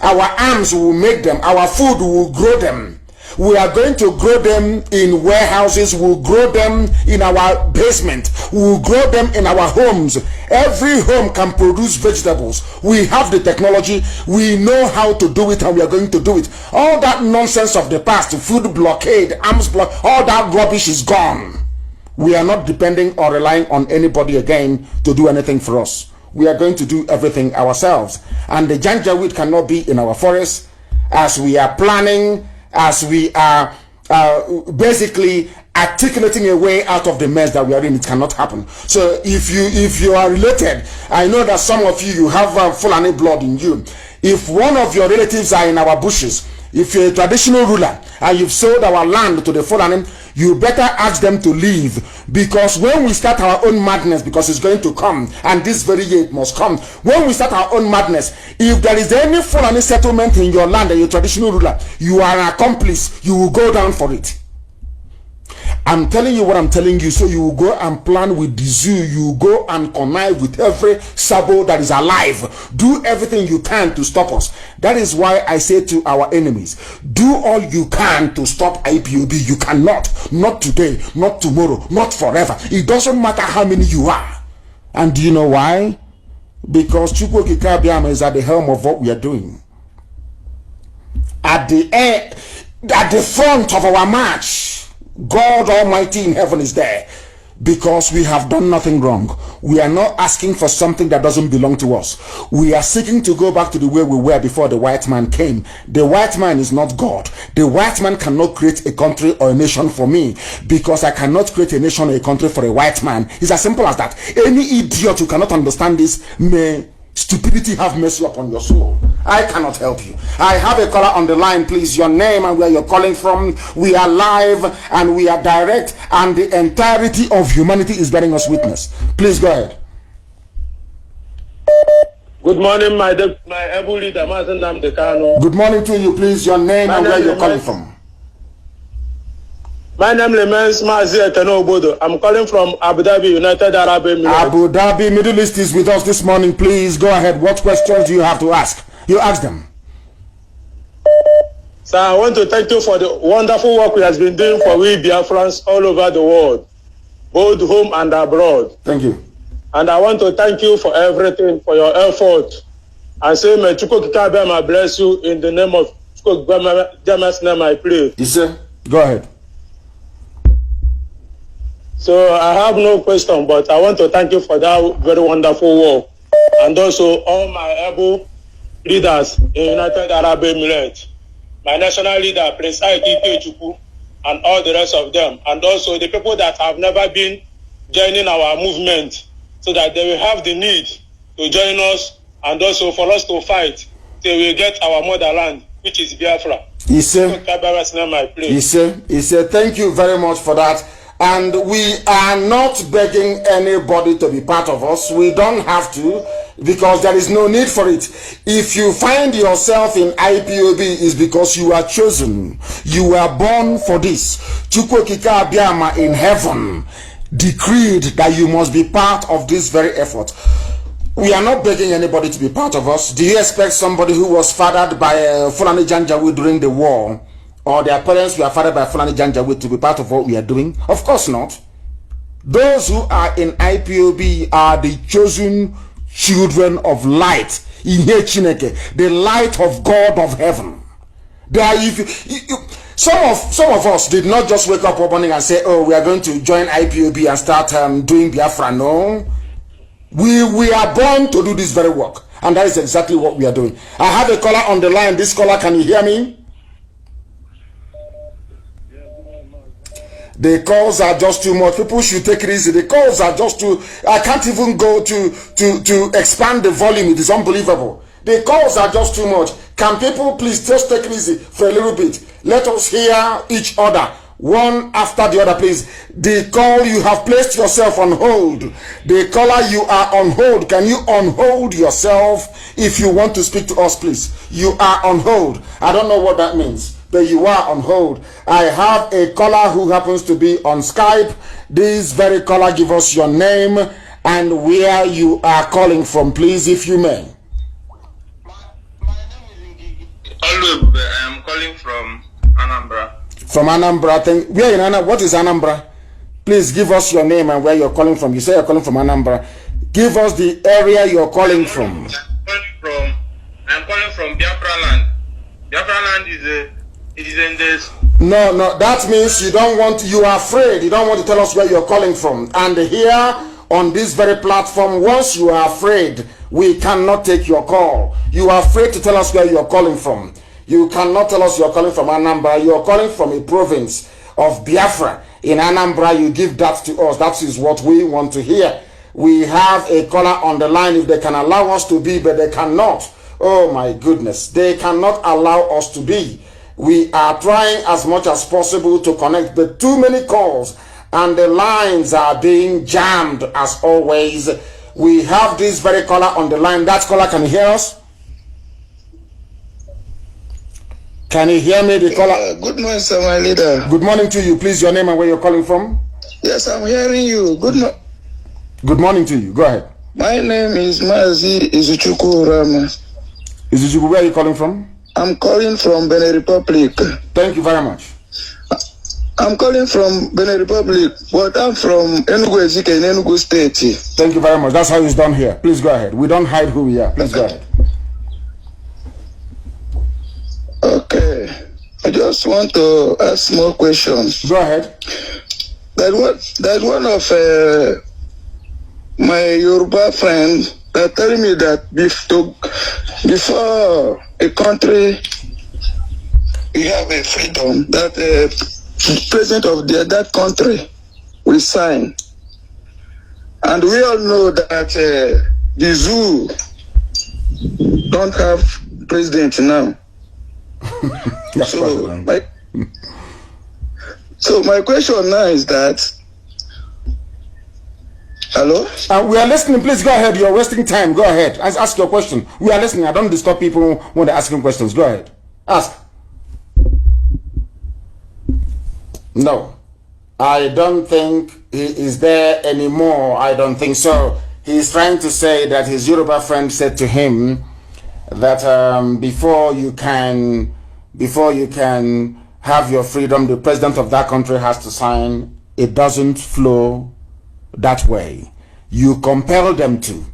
Speaker 1: Our arms will make them, our food will grow them. We are going to grow them in warehouses, we'll grow them in our basement, we'll grow them in our homes. Every home can produce vegetables. We have the technology, we know how to do it, and we are going to do it. All that nonsense of the past, food blockade, arms block, all that rubbish is gone. We are not depending or relying on anybody again to do anything for us. We are going to do everything ourselves. And the Janjaweed cannot be in our forests, as we are planning, as we are basically articulating a way out of the mess that we are in. It cannot happen. So if you are related, I know that some of you have Fulani blood in you. If one of your relatives are in our bushes, if you're a traditional ruler and you've sold our land to the Fulani, you better ask them to leave, because when we start our own madness, because it's going to come, and this very year it must come, when we start our own madness, if there is any Fulani settlement in your land and you're a traditional ruler, you are an accomplice, you will go down for it. I'm telling you what I'm telling you, so you will go and plan with the zoo, you will go and connive with every sabo that is alive. Do everything you can to stop us. That is why I say to our enemies, do all you can to stop IPOB. You cannot. Not today, not tomorrow, not forever. It doesn't matter how many you are. And do you know why? Because Chukwu Okike Abiama is at the helm of what we are doing. At the front of our march, God Almighty in heaven is there, because we have done nothing wrong. We are not asking for something that doesn't belong to us. We are seeking to go back to the way we were before the white man came. The white man is not God. The white man cannot create a country or a nation for me, because I cannot create a nation or a country for a white man. It's as simple as that. Any idiot who cannot understand this, may stupidity have mercy upon your soul. I cannot help you. I have a caller on the line, please. Your name and where you're calling from. We are live and we are direct, and the entirety of humanity is bearing us witness. Please go ahead.
Speaker 7: Good morning, my able leader, Mazen Namdekano.
Speaker 1: Good morning to you, please. Your name and where you're calling from.
Speaker 7: My name is Mazi Eteno Obodo. I'm calling from Abu Dhabi, United Arab Emirates.
Speaker 1: Abu Dhabi, Middle East is with us this morning. Please go ahead. What questions do you have to ask? You ask them.
Speaker 7: Sir, I want to thank you for the wonderful work we have been doing for we Biafrans all over the world, both home and abroad.
Speaker 1: Thank you.
Speaker 7: And I want to thank you for everything, for your effort. And say, may Chukwu Okike Abiama bless you in the name of Chukwu Okike Abiama's name I pray.
Speaker 1: Yes, sir. Go ahead.
Speaker 7: So I have no question, but I want to thank you for that very wonderful work. And also all my able leaders in United Arab Emirates, my national leader, Prince Aiki Ikechukwu, and all the rest of them. And also the people that have never been joining our movement, so that they will have the need to join us, and also for us to fight till we get our motherland, which is Biafra.
Speaker 1: He said, thank you very much for that. And we are not begging anybody to be part of us. We don't have to, because there is no need for it. If you find yourself in IPOB, it's because you are chosen. You were born for this. Chukwokika Abiyama in heaven decreed that you must be part of this very effort. We are not begging anybody to be part of us. Do you expect somebody who was fathered by Fulani Janjaweed during the war, or their parents were fathered by Fulani Janjaweed, to be part of what we are doing? Of course not. Those who are in IPOB are the chosen children of light. The light of God of heaven. They are, some of us did not just wake up one morning and say, oh, we are going to join IPOB and start doing Biafra. No. We are born to do this very work, and that is exactly what we are doing. I have a caller on the line. This caller, can you hear me? The calls are just too much. People should take it easy. The calls are just too... I can't even go to expand the volume. It is unbelievable. The calls are just too much. Can people please just take it easy for a little bit? Let us hear each other, one after the other, please. The call, you have placed yourself on hold. The caller, you are on hold. Can you unhold yourself if you want to speak to us, please? You are on hold. I don't know what that means, but you are on hold. I have a caller who happens to be on Skype. This very caller, give us your name and where you are calling from, please, if you may.
Speaker 8: Hello, I am calling from Anambra.
Speaker 1: From Anambra. Where in Anambra? What is Anambra? Please give us your name and where you're calling from. You say you're calling from Anambra. Give us the area you're calling from.
Speaker 8: I'm calling from Biafra land. Biafra land is in this.
Speaker 1: No, that means you don't want, you are afraid. You don't want to tell us where you're calling from. And here on this very platform, once you are afraid, we cannot take your call. You are afraid to tell us where you're calling from. You cannot tell us you're calling from Anambra. You're calling from a province of Biafra. In Anambra, you give that to us. That is what we want to hear. We have a caller on the line if they can allow us to be, but they cannot. Oh my goodness. They cannot allow us to be. We are trying as much as possible to connect, but too many calls and the lines are being jammed as always. We have this very caller on the line. That caller, can you hear us? Can you hear me, the caller?
Speaker 9: Good morning, sir, my leader.
Speaker 1: Good morning to you. Please, your name and where you're calling from.
Speaker 9: Yes, I'm hearing you.
Speaker 1: Good morning to you. Go ahead.
Speaker 9: My name is Mazi Izuchukwu Rama.
Speaker 1: Izuchukwu, where are you calling from?
Speaker 9: I'm calling from Benin Republic.
Speaker 1: Thank you very much.
Speaker 9: I'm calling from Benin Republic, but I'm from Enugu Ezike in Enugu State.
Speaker 1: Thank you very much. That's how it's done here. Please go ahead. We don't hide who we are. Please go ahead.
Speaker 9: Okay. I just want to ask more questions.
Speaker 1: Go ahead.
Speaker 9: That one of my Yoruba friend that telling me that before a country you have a freedom, that president of that country will sign. And we all know that the zoo don't have president now. So my question now is that, hello?
Speaker 1: We are listening. Please go ahead. You're wasting time. Go ahead. Ask your question. We are listening. I don't disturb people when they're asking questions. Go ahead. Ask. No. I don't think he is there anymore. I don't think so. He's trying to say that his Yoruba friend said to him that before you can have your freedom, the president of that country has to sign. It doesn't flow that way. You compel them to.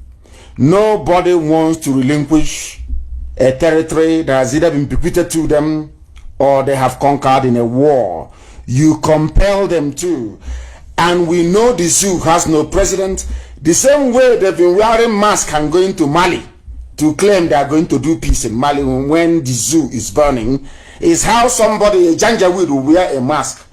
Speaker 1: Nobody wants to relinquish a territory that has either been bequeathed to them or they have conquered in a war. You compel them to. And we know the zoo has no president. The same way they've been wearing masks and going to Mali to claim they are going to do peace in Mali when the zoo is burning, is how somebody, a Janjaweed, will wear a mask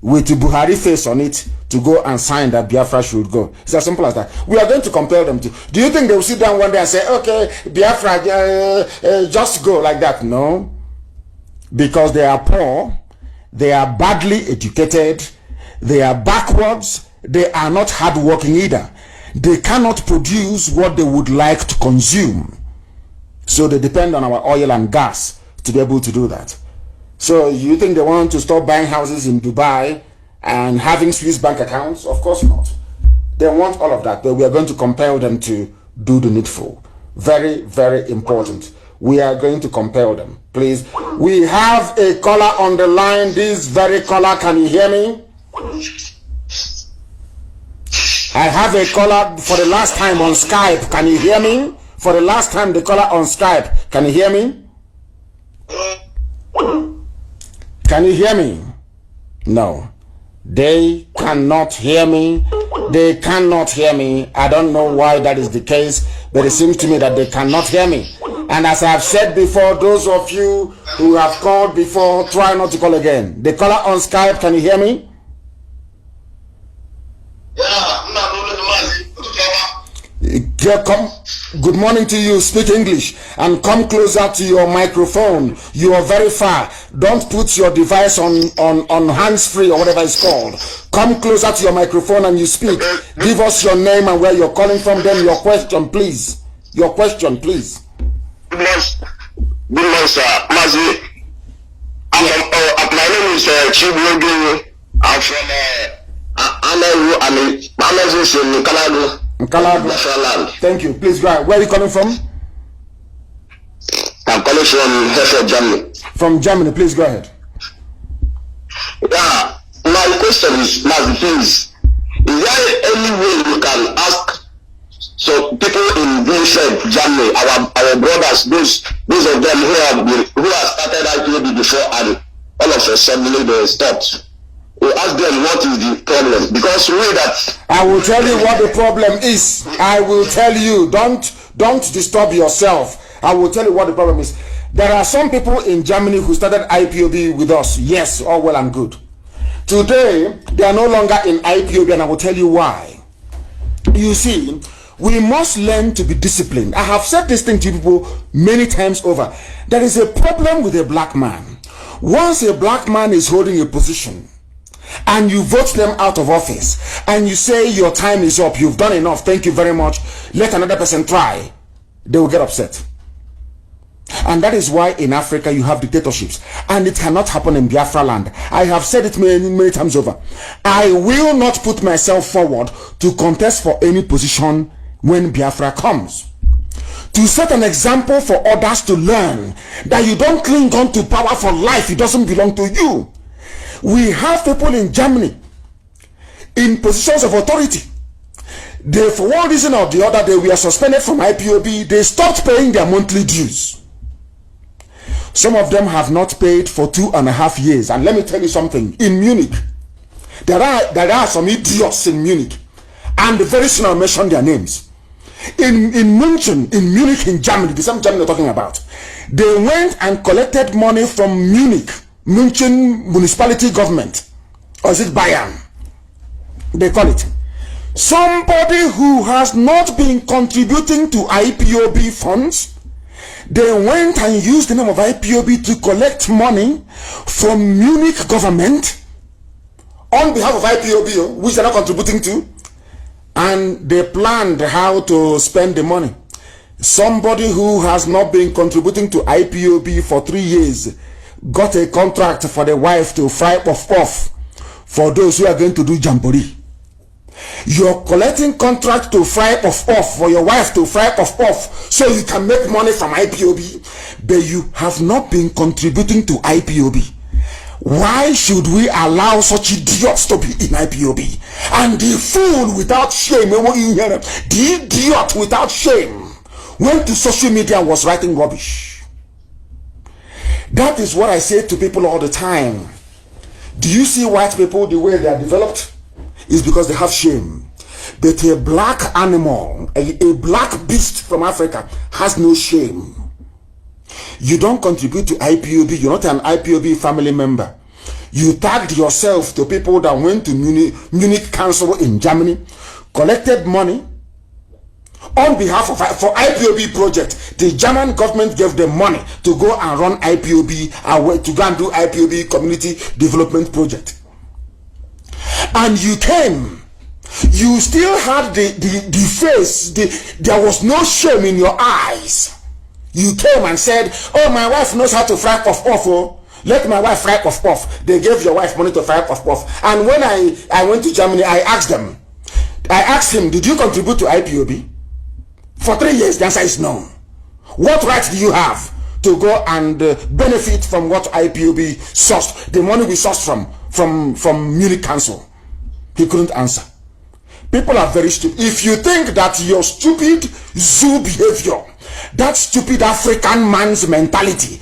Speaker 1: with the Buhari face on it to go and sign that Biafra should go. It's as simple as that. We are going to compel them to. Do you think they will sit down one day and say, okay, Biafra, just go like that? No. because they are poor, they are badly educated, they are backwards, they are not hardworking either. They cannot produce what they would like to consume. So they depend on our oil and gas to be able to do that. So you think they want to stop buying houses in Dubai and having Swiss bank accounts? Of course not. They want all of that, but we are going to compel them to do the needful. Very, very important. We are going to compel them. Please. We have a caller on the line. This very caller, can you hear me? I have a caller for the last time on Skype. Can you hear me? For the last time, the caller on Skype. Can you hear me? Can you hear me? No. They cannot hear me. They cannot hear me. I don't know why that is the case, but it seems to me that they cannot hear me. And as I've said before, those of you who have called before, try not to call again. The caller on Skype, can you hear me? Yeah, come. Good morning to you. Speak English and come closer to your microphone. You are very far. Don't put your device on hands-free or whatever it's called. Come closer to your microphone and you speak. Give us your name and where you're calling from. Then your question, please. Your question, please.
Speaker 10: Good morning, sir. Mazi. My name is Chibuogu. I'm from
Speaker 1: Kaladu. Thank you. Please go ahead. Where are you calling from?
Speaker 10: I'm calling from Hesse, Germany.
Speaker 1: From Germany. Please go ahead.
Speaker 10: Yeah. My question is, Mazi, please, is there any way you can ask so people in Vincent, Germany, our brothers, those of them who have started IPOB before and all of a sudden they stopped? We ask them what is the problem, because we that
Speaker 1: I will tell you what the problem is. I will tell you. Don't disturb yourself. I will tell you what the problem is. There are some people in Germany who started IPOB with us. Yes, all well and good. Today they are no longer in IPOB, and I will tell you why. You see, we must learn to be disciplined. I have said this thing to people many times over. There is a problem with a black man. Once a black man is holding a position and you vote them out of office and you say your time is up, you've done enough, thank you very much, let another person try, they will get upset. And that is why in Africa you have dictatorships, and it cannot happen in Biafra land. I have said it many times over. I will not put myself forward to contest for any position when Biafra comes. To set an example for others to learn that you don't cling on to power for life, it doesn't belong to you. We have people in Germany in positions of authority. They, for one reason or the other, they were suspended from IPOB. They stopped paying their monthly dues. Some of them have not paid for 2.5 years. And let me tell you something. In Munich, there are some idiots in Munich, and very soon I'll mention their names. In Munich, in Germany, the same Germany we're talking about, they went and collected money from München municipality government, or is it Bayern? They call it. Somebody who has not been contributing to IPOB funds, they went and used the name of IPOB to collect money from Munich government on behalf of IPOB, which they're not contributing to, and they planned how to spend the money. Somebody who has not been contributing to IPOB for 3 years got a contract for the wife to fry puff-puff for those who are going to do jamboree. You're collecting contract to fry puff-puff for your wife to fry puff-puff so you can make money from IPOB, but you have not been contributing to IPOB. Why should we allow such idiots to be in IPOB? And the fool without shame, the idiot without shame, went to social media and was writing rubbish. That is what I say to people all the time. Do you see white people the way they are developed? It's because they have shame. But a black animal, a black beast from Africa has no shame. You don't contribute to IPOB. You're not an IPOB family member. You tagged yourself to people that went to Munich Council in Germany, collected money on behalf of for IPOB project. The German government gave them money to go and run IPOB, to go and do IPOB community development project. And you came, you still had the face, there was no shame in your eyes. You came and said, oh, my wife knows how to fry puff puff, oh, let my wife fry puff puff. They gave your wife money to fry puff puff. And when I went to Germany, I asked him, did you contribute to IPOB? For 3 years, the answer is no. What right do you have to go and benefit from what IPOB sourced, the money we sourced from Munich Council? He couldn't answer. People are very stupid. If you think that your stupid zoo behavior, that stupid African man's mentality,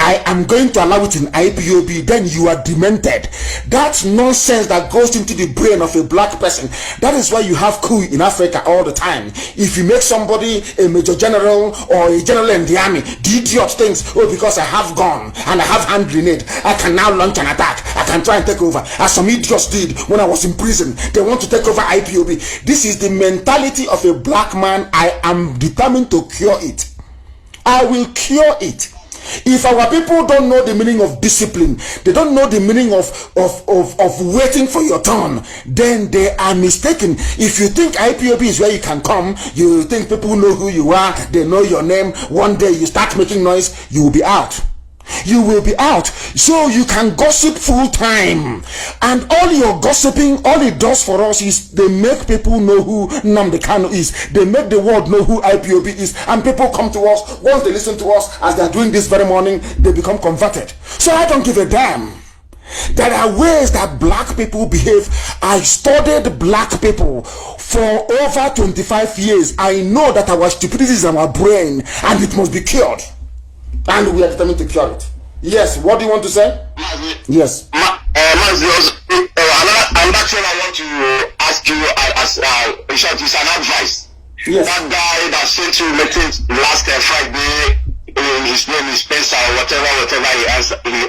Speaker 1: I am going to allow it in IPOB, then you are demented. That nonsense that goes into the brain of a black person. That is why you have coup in Africa all the time. If you make somebody a major general or a general in the army, the idiot thinks, oh, because I have gun and I have hand grenade, I can now launch an attack. I can try and take over. As some idiots did when I was in prison. They want to take over IPOB. This is the mentality of a black man. I am determined to cure it. I will cure it. If our people don't know the meaning of discipline, they don't know the meaning of waiting for your turn, then they are mistaken. If you think IPOB is where you can come, you think people know who you are, they know your name, one day you start making noise, you will be out. You will be out. So you can gossip full time. And all your gossiping, all it does for us is they make people know who Nnamdi Kanu is. They make the world know who IPOB is. And people come to us. Once they listen to us, as they're doing this very morning, they become converted. So I don't give a damn. There are ways that black people behave. I studied black people for over 25 years. I know that our stupidity is in our brain and it must be cured. And we are determined to cure it. Yes, what do you want to say? Yes.
Speaker 10: Another thing I want to ask you as it's an advice.
Speaker 1: Yes.
Speaker 10: That guy that sent you message last Friday, his name is Spencer or whatever he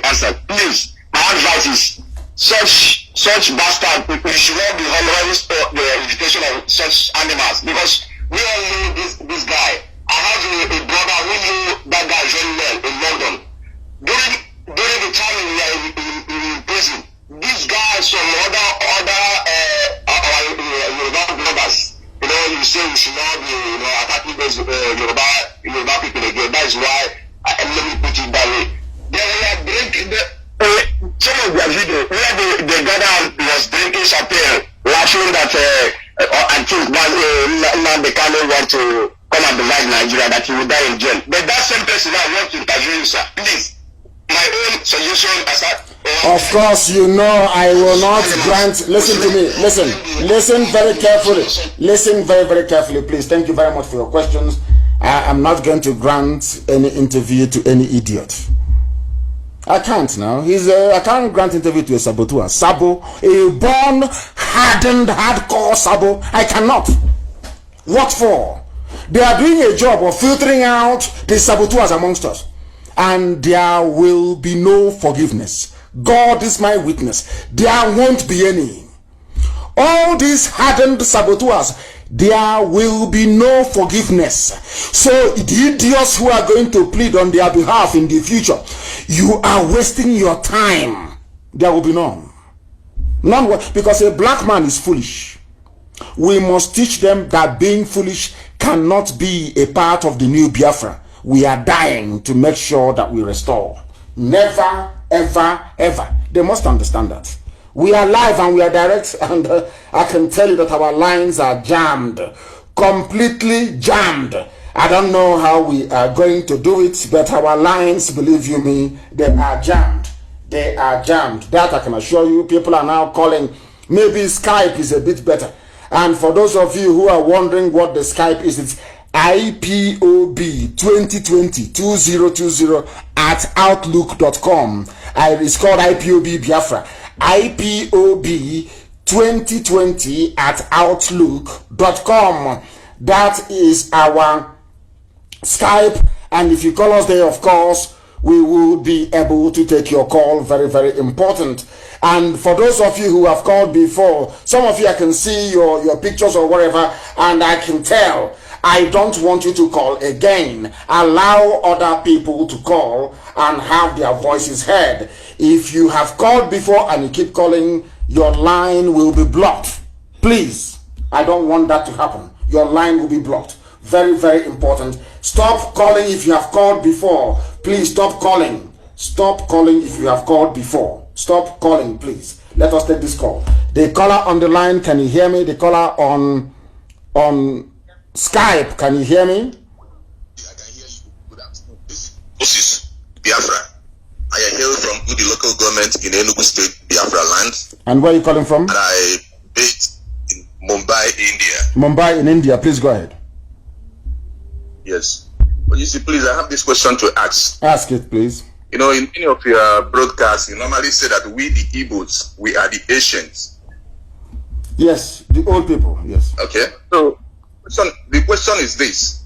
Speaker 10: answered. Please, my advice is such bastard people should not be honoring the education of such animals, because we all know this guy. I have a brother who knew that guy very well in London. During the time we were in prison, this guy, some other Yoruba brothers, you say we should not be attacking those Yoruba people again. That is why let me put it that way. They were drinking some of their video where the gather was drinking champagne, laughing that I think Nnamdi Kanu want to come and divide Nigeria, that he will die in jail. But that same person I want to interview you, sir. Please, my own suggestion as
Speaker 1: of course, you know I will not grant. Listen to me. Listen very carefully. Listen very, very carefully, please. Thank you very much for your questions. I am not going to grant any interview to any idiot. I can't now. I can't grant interview to a saboteur. Sabo, a born, hardened, hardcore Sabo. I cannot. What for? They are doing a job of filtering out the saboteurs amongst us. And there will be no forgiveness. God is my witness. There won't be any. All these hardened saboteurs, there will be no forgiveness. So the idiots who are going to plead on their behalf in the future, you are wasting your time. There will be none. None, because a black man is foolish. We must teach them that being foolish cannot be a part of the new Biafra. We are dying to make sure that we restore. Never, ever, ever. They must understand that. We are live and we are direct, and I can tell you that our lines are jammed. Completely jammed. I don't know how we are going to do it, but our lines, believe you me, they are jammed. They are jammed. That I can assure you. People are now calling. Maybe Skype is a bit better. And for those of you who are wondering what the Skype is, it's IPOB 2020 at outlook.com. It's called IPOB Biafra. IPOB 2020 at outlook.com. That is our Skype. And if you call us there, of course, we will be able to take your call. Very, very important. And for those of you who have called before, some of you I can see your pictures or whatever, and I can tell. I don't want you to call again. Allow other people to call and have their voices heard. If you have called before and you keep calling, your line will be blocked. Please, I don't want that to happen. Your line will be blocked. Very, very important. Stop calling if you have called before. Please stop calling. Stop calling if you have called before. Stop calling, please. Let us take this call. The caller on the line, can you hear me? The caller on Skype, can you hear me?
Speaker 11: I can hear you. Good afternoon. This is Biafra. I hail from the local government in Enugu State, Biafra land.
Speaker 1: And where are you calling from?
Speaker 11: And I based in Mumbai, India.
Speaker 1: Mumbai in India. Please go ahead.
Speaker 11: Yes. But you see, please, I have this question to ask.
Speaker 1: Ask it, please.
Speaker 11: You know, in many of your broadcasts, you normally say that we, the Igbos, we are the Asians.
Speaker 1: Yes, the old people, yes.
Speaker 11: Okay. So, the question is this.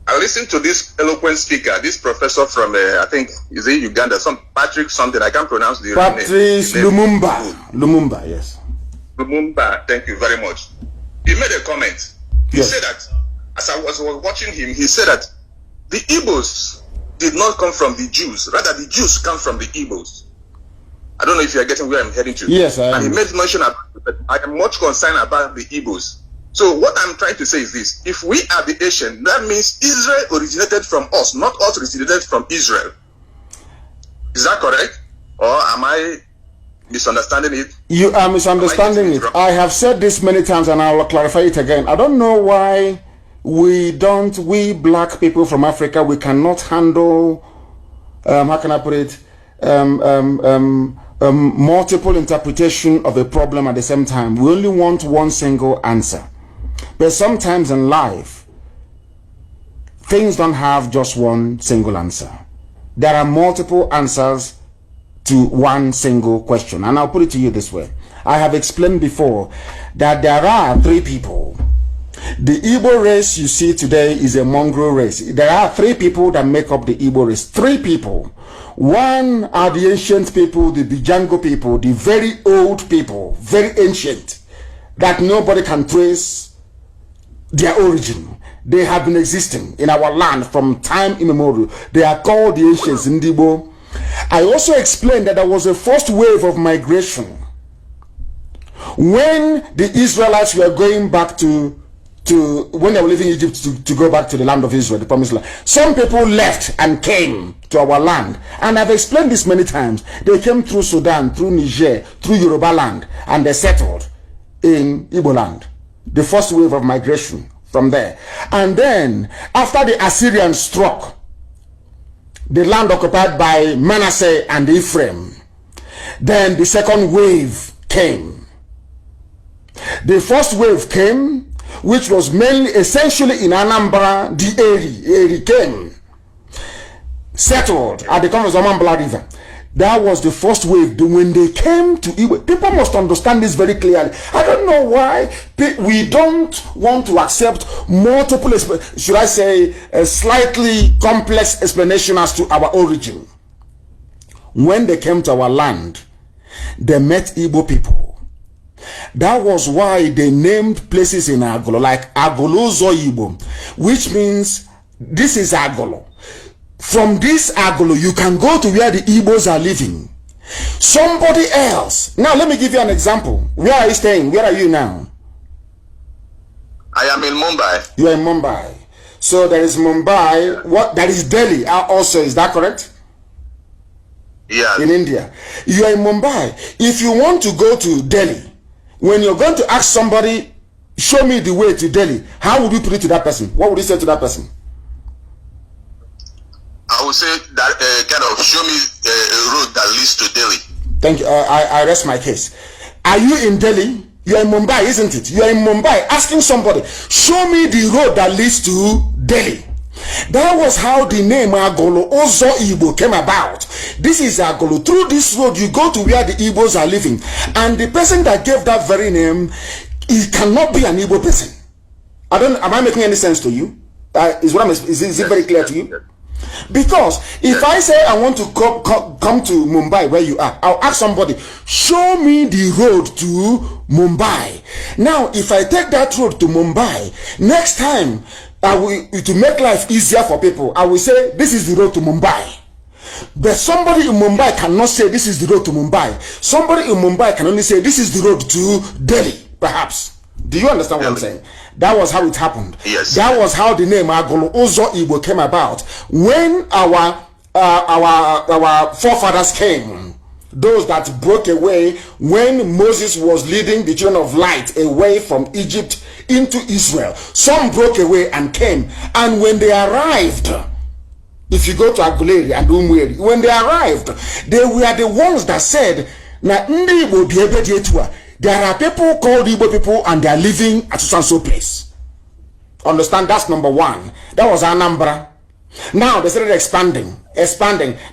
Speaker 11: I listened to this eloquent speaker, this professor from, I think, is it Uganda, Patrick something, I can't pronounce the name.
Speaker 1: Patrice Lumumba. Lumumba, yes.
Speaker 11: Lumumba, thank you very much. He made a comment. He
Speaker 1: Yes.
Speaker 11: said that, as I was watching him, he said that the Igbos did not come from the Jews. Rather, the Jews come from the Igbos. I don't know if you are getting where I'm heading to.
Speaker 1: Yes, I am.
Speaker 11: And he made mention about that I am much concerned about the Igbos. So what I'm trying to say is this. If we are the Asian, that means Israel originated from us, not us originated from Israel. Is that correct? Or am I misunderstanding it?
Speaker 1: You are misunderstanding it. I have said this many times and I will clarify it again. I don't know why we black people from Africa, we cannot handle, how can I put it, multiple interpretation of a problem at the same time. We only want one single answer. But sometimes in life, things don't have just one single answer. There are multiple answers to one single question. And I'll put it to you this way. I have explained before that there are three people. The Igbo race you see today is a mongrel race. There are three people that make up the Igbo race. Three people. One are the ancient people, the Bijango people, the very old people, very ancient, that nobody can trace their origin. They have been existing in our land from time immemorial. They are called the ancients in Igbo. I also explained that there was a first wave of migration when the Israelites were going back to when they were leaving Egypt to go back to the land of Israel, the promised land. Some people left and came to our land. And I've explained this many times. They came through Sudan, through Niger, through Yoruba land, and they settled in Igbo land. The first wave of migration from there. And then, after the Assyrians struck the land occupied by Manasseh and Ephraim, then the second wave came. The first wave came, which was mainly, essentially in Anambra, the Eri came, settled at the corner of Zamambla River. That was the first wave. When they came to Igbo, people must understand this very clearly. I don't know why we don't want to accept multiple, should I say, a slightly complex explanation as to our origin. When they came to our land, they met Igbo people. That was why they named places in Agolo, like Agolo Zoyibo, which means this is Agolo. From this Agolo, you can go to where the Igbos are living. Somebody else. Now, let me give you an example. Where are you staying? Where are you now?
Speaker 11: I am in Mumbai.
Speaker 1: You are in Mumbai. So there is Mumbai. What? There is Delhi also. Is that correct?
Speaker 11: Yeah.
Speaker 1: In India. You are in Mumbai. If you want to go to Delhi, when you're going to ask somebody, show me the way to Delhi, how would you put it to that person? What would you say to that person?
Speaker 11: I would say that kind of show me a road that leads to Delhi.
Speaker 1: Thank you. I rest my case. Are you in Delhi? You are in Mumbai, isn't it? You are in Mumbai asking somebody, show me the road that leads to Delhi. That was how the name Agolo Ozo Igbo came about. This is Agolo. Through this road, you go to where the Igbos are living. And the person that gave that very name, he cannot be an Igbo person. Am I making any sense to you? Is it very clear to you? Because if I say I want to come to Mumbai where you are, I'll ask somebody, show me the road to Mumbai. Now, if I take that road to Mumbai, next time, to make life easier for people, I will say, this is the road to Mumbai. But somebody in Mumbai cannot say, this is the road to Mumbai. Somebody in Mumbai can only say, this is the road to Delhi, perhaps. Do you understand what I'm saying? That was how it happened.
Speaker 11: Yes.
Speaker 1: That was how the name Agolo Ozo Igbo came about. When our forefathers came, those that broke away, when Moses was leading the children of light away from Egypt into Israel, some broke away and came. And when they arrived, if you go to Aguleri and Umweri, when they arrived, they were the ones that said, there are people called Igbo people and they are living at so place. Understand? That's number one. That was Anambra. Now they started expanding.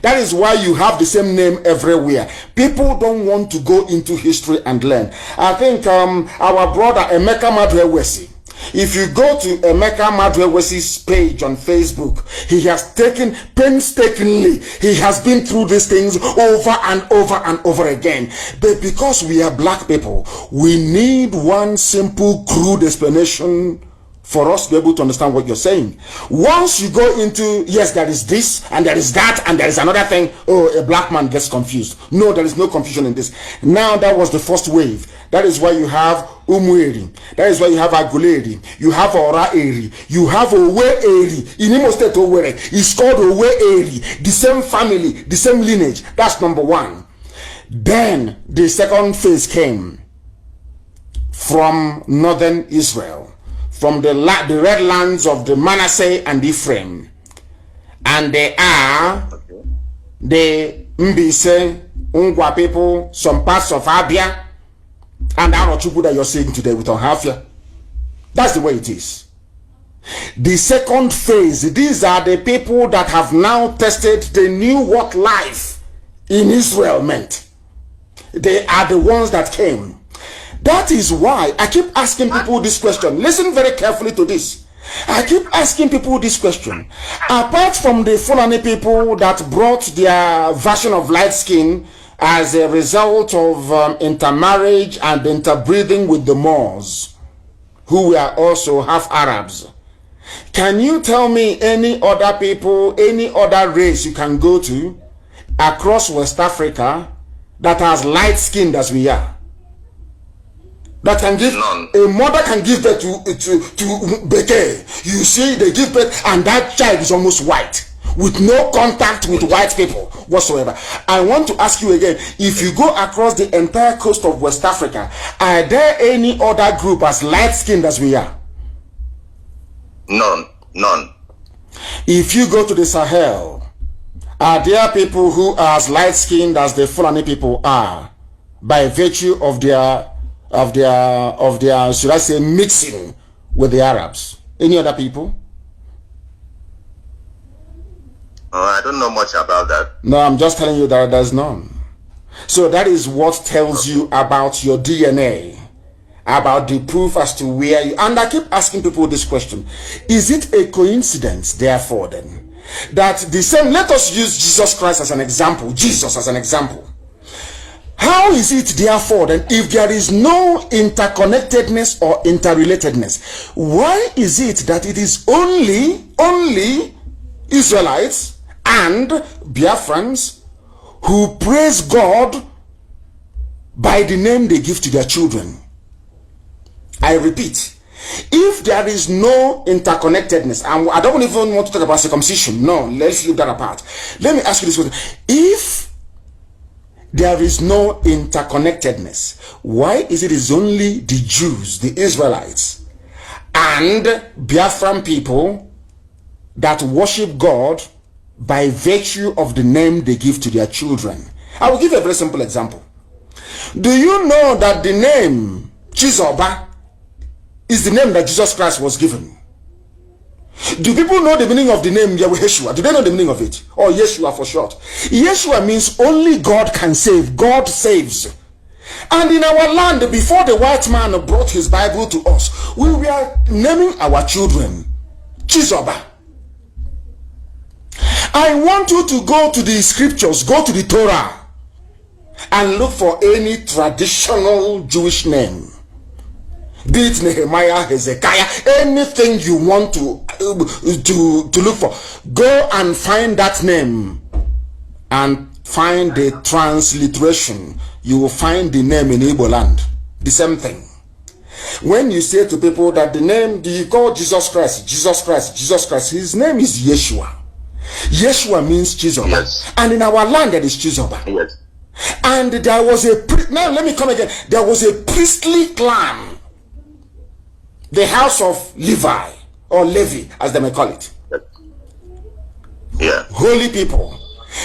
Speaker 1: That is why you have the same name everywhere. People don't want to go into history and learn. I think our brother Emeka Madwewesi, if you go to Emeka Madwewesi's page on Facebook, he has taken painstakingly, he has been through these things over and over and over again. But because we are black people, we need one simple, crude explanation for us to be able to understand what you're saying. Once you go into, yes, there is this, and there is that, and there is another thing, oh, a black man gets confused. No, there is no confusion in this. Now, that was the first wave. That is why you have Umweri. That is why you have Aguleri. You have Ora Eri. You have Owe Eri. In Imo State, Owerri. It's called Owe Eri. The same family, the same lineage. That's number one. Then, the second phase came from northern Israel, from the red lands of the Manasseh and Ephraim. And they are the Mbise, Ungwa people, some parts of Abia, and Arochukwu that you're seeing today with Ohafia. That's the way it is. The second phase, these are the people that have now tested, they knew what life in Israel meant. They are the ones that came. That is why I keep asking people this question. Listen very carefully to this. I keep asking people this question. Apart from the Fulani people that brought their version of light skin as a result of intermarriage and interbreeding with the Moors, who were also half Arabs, can you tell me any other people, any other race you can go to across West Africa that has light skin as we are? That can give, a mother can give birth to Beke. You see, they give birth and that child is almost white, with no contact with white people whatsoever. I want to ask you again, if you go across the entire coast of West Africa, are there any other group as light-skinned as we are?
Speaker 11: None.
Speaker 1: If you go to the Sahel, are there people who are as light-skinned as the Fulani people are, by virtue of their should I say, mixing with the Arabs? Any other people?
Speaker 11: I don't know much about that.
Speaker 1: No, I'm just telling you that there's none. So that is what tells you about your DNA, about the proof as to where you... And I keep asking people this question. Is it a coincidence, therefore, then, that the same... Let us use Jesus Christ as an example. Jesus as an example. How is it, therefore, then, if there is no interconnectedness or interrelatedness, why is it that it is only Israelites and Biafrans who praise God by the name they give to their children? I repeat, if there is no interconnectedness, and I don't even want to talk about circumcision, no, let's leave that apart. Let me ask you this question. If there is no interconnectedness, why is it only the Jews, the Israelites, and Biafran people that worship God by virtue of the name they give to their children? I will give you a very simple example. Do you know that the name Chizoba is the name that Jesus Christ was given? Do people know the meaning of the name Yeshua? Do they know the meaning of it? Or Yeshua for short? Yeshua means only God can save. God saves. And in our land, before the white man brought his Bible to us, we were naming our children Chizoba. I want you to go to the scriptures, go to the Torah, and look for any traditional Jewish name. Be it Nehemiah, Hezekiah, anything you want to look for. Go and find that name and find the transliteration. You will find the name in Igbo land. The same thing. When you say to people that the name, you call Jesus Christ, his name is Yeshua. Yeshua means Chizoba. Yes. And in our land there is Chizoba.
Speaker 10: Yes.
Speaker 1: And there was now let me come again. There was a priestly clan, the house of Levi, or Levi as they may call it.
Speaker 10: Yeah.
Speaker 1: Holy people.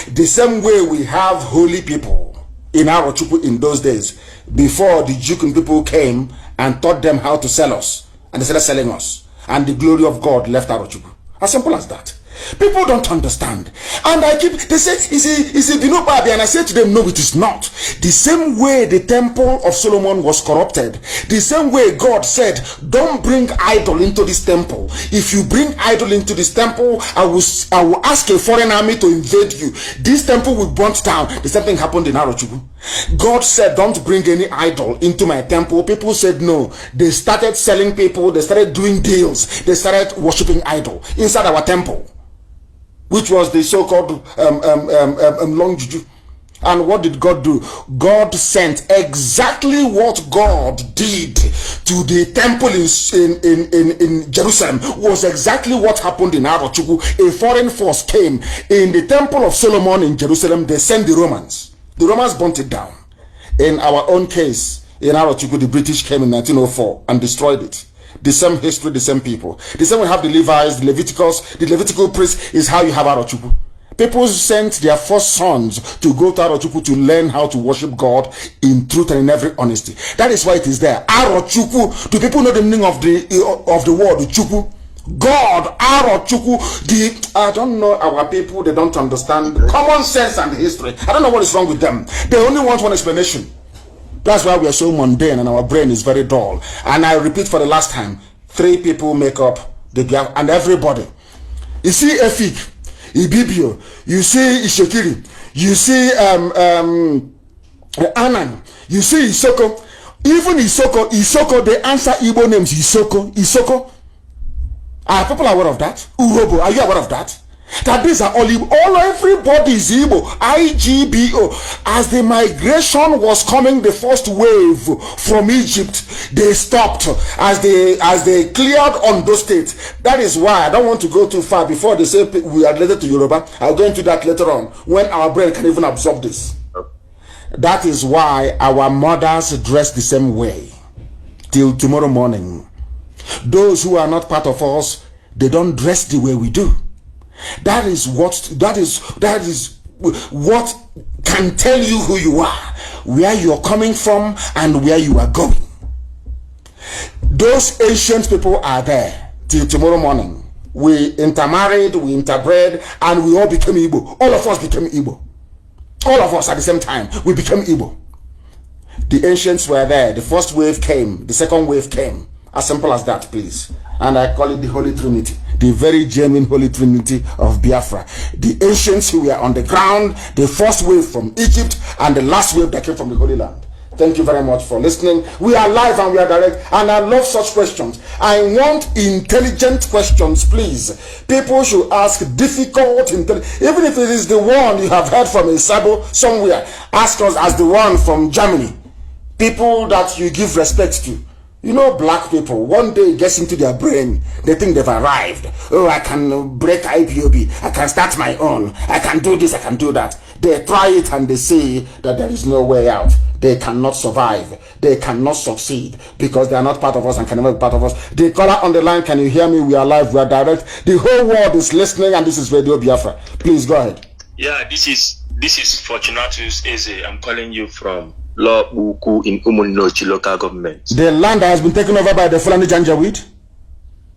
Speaker 1: The same way we have holy people in Arochukwu in those days, before the Jukin people came and taught them how to sell us, and they started selling us, and the glory of God left Arochukwu. As simple as that. People don't understand. And they say, is it Binobabi? And I say to them, no, it is not. The same way the temple of Solomon was corrupted, the same way God said, don't bring idol into this temple. If you bring idol into this temple, I will ask a foreign army to invade you. This temple will burn down. The same thing happened in Arochukwu. God said, don't bring any idol into my temple. People said no. They started selling people. They started doing deals. They started worshiping idol inside our temple, which was the so-called long juju. And what did God do? God sent exactly what God did to the temple in Jerusalem was exactly what happened in Arochukwu. A foreign force came in the temple of Solomon in Jerusalem. They sent the Romans. The Romans burnt it down. In our own case, in Arochukwu, the British came in 1904 and destroyed it. The same history, the same people. The same we have the Levites, the Levitical priest is how you have Arochukwu. People sent their first sons to go to Arochukwu to learn how to worship God in truth and in every honesty. That is why it is there. Arochukwu. Do people know the meaning of the word Chukwu? God, Arochukwu. I don't know, our people, they don't understand common sense and history. I don't know what is wrong with them. They only want one explanation. That's why we are so mundane and our brain is very dull. And I repeat for the last time, 3 people make up the gap, and everybody. You see Efik, Ibibio, you see Ishekiri, you see Anan, you see Isoko. Even Isoko, they answer Igbo names Isoko. Are people aware of that? Urobo, are you aware of that? That these are all Igbo. Everybody is Igbo. IGBO. As the migration was coming, the first wave from Egypt, they stopped as they cleared on those states. That is why I don't want to go too far before they say we are related to Yoruba. I'll go into that later on when our brain can even absorb this. That is why our mothers dress the same way till tomorrow morning. Those who are not part of us, they don't dress the way we do. That is what can tell you who you are, where you're coming from, and where you are going. Those ancient people are there till tomorrow morning. We intermarried, we interbred, and we all became Igbo. All of us became Igbo. All of us at the same time, we became Igbo. The ancients were there. The first wave came. The second wave came. As simple as that, please. And I call it the Holy Trinity. The very genuine Holy Trinity of Biafra. The ancients who were on the ground, the first wave from Egypt, and the last wave that came from the Holy Land. Thank you very much for listening. We are live and we are direct, and I love such questions. I want intelligent questions, please. People should ask difficult, even if it is the one you have heard from a Sabo somewhere. Ask us as the one from Germany. People that you give respect to. You know, black people, one day it gets into their brain, they think they've arrived. Oh, I can break IPOB, I can start my own, I can do this, I can do that. They try it and they say that there is no way out. They cannot survive, they cannot succeed, because they are not part of us and can never be part of us. The caller on the line, can you hear me? We are live, we are direct. The whole world is listening, and this is Radio Biafra. Please go ahead.
Speaker 12: Yeah, this is Fortunatus Eze. I'm calling you from Lobuku in Umunochi local government.
Speaker 1: The land that has been taken over by the Fulani Janjaweed?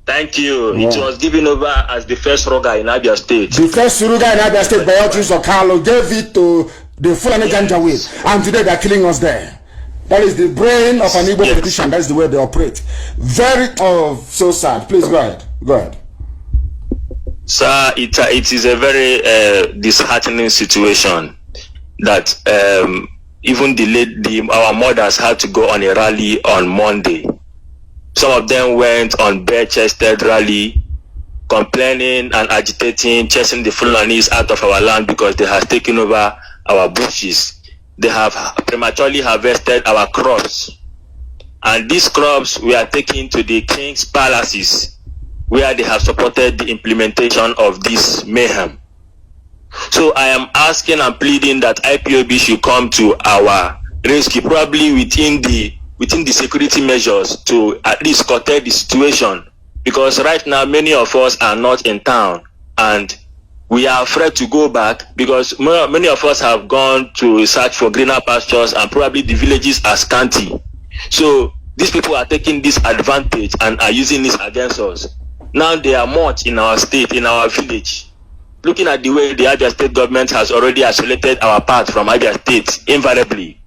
Speaker 12: Thank you. Yeah. It was given over as the first Ruga in Abia State. The
Speaker 1: first Ruga in Abia State by Otis Okalo gave it to the Fulani Janjaweed. And today they are killing us there. That is the brain of an Igbo politician. That is the way they operate. Very, so sad. Please go ahead. Go ahead.
Speaker 12: Sir, it is a very disheartening situation that even our mothers had to go on a rally on Monday. Some of them went on bare-chested rally, complaining and agitating, chasing the Fulanis out of our land because they have taken over our bushes. They have prematurely harvested our crops. And these crops were taken to the king's palaces, where they have supported the implementation of this mayhem. So I am asking and pleading that IPOB should come to our rescue, probably within the security measures, to at least curtail the situation. Because right now, many of us are not in town, and we are afraid to go back because many of us have gone to search for greener pastures, and probably the villages are scanty. So these people are taking this advantage and are using this against us. Now they are much in our state, in our village. Looking at the way the Abia State government has already isolated our part from Abia State, invariably.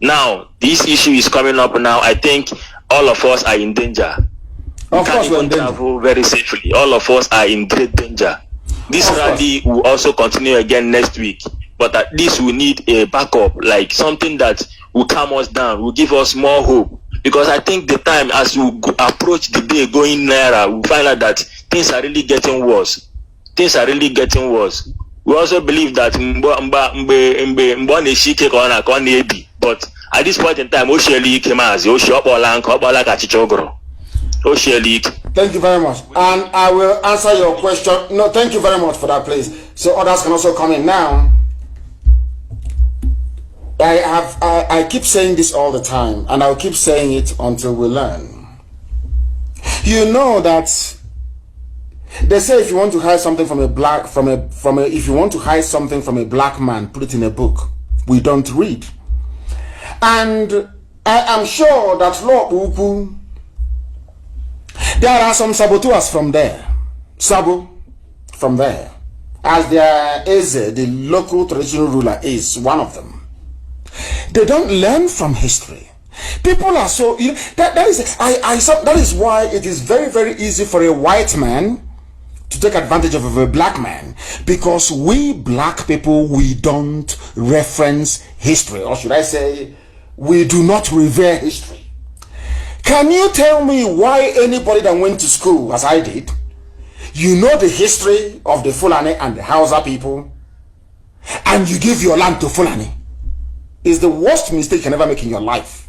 Speaker 12: Now, this issue is coming up now. I think all of us are in danger.
Speaker 1: Of course,
Speaker 12: we can't even travel very safely. All of us are in great danger. This rally will also continue again next week, but at least we need a backup, like something that will calm us down, will give us more hope. Because I think the time as we approach the day going nearer, we find out that things are really getting worse. Things are really getting worse. We also believe that but at this point in time,
Speaker 1: thank you very much. And I will answer your question. No, thank you very much for that, please. So others can also come in now. I keep saying this all the time, and I'll keep saying it until we learn. You know that they say if you want to hide something from a black if you want to hide something from a black man, put it in a book. We don't read. And I am sure that Lord Uku, there are some saboteurs from there. Sabo from there. As their Eze, the local traditional ruler, is one of them. They don't learn from history. People are so that is why it is very, very easy for a white man to take advantage of a black man, because we black people, we don't reference history, or should I say, we do not revere history. Can you tell me why anybody that went to school, as I did, you know the history of the Fulani and the Hausa people, and you give your land to Fulani? Is the worst mistake you can ever make in your life.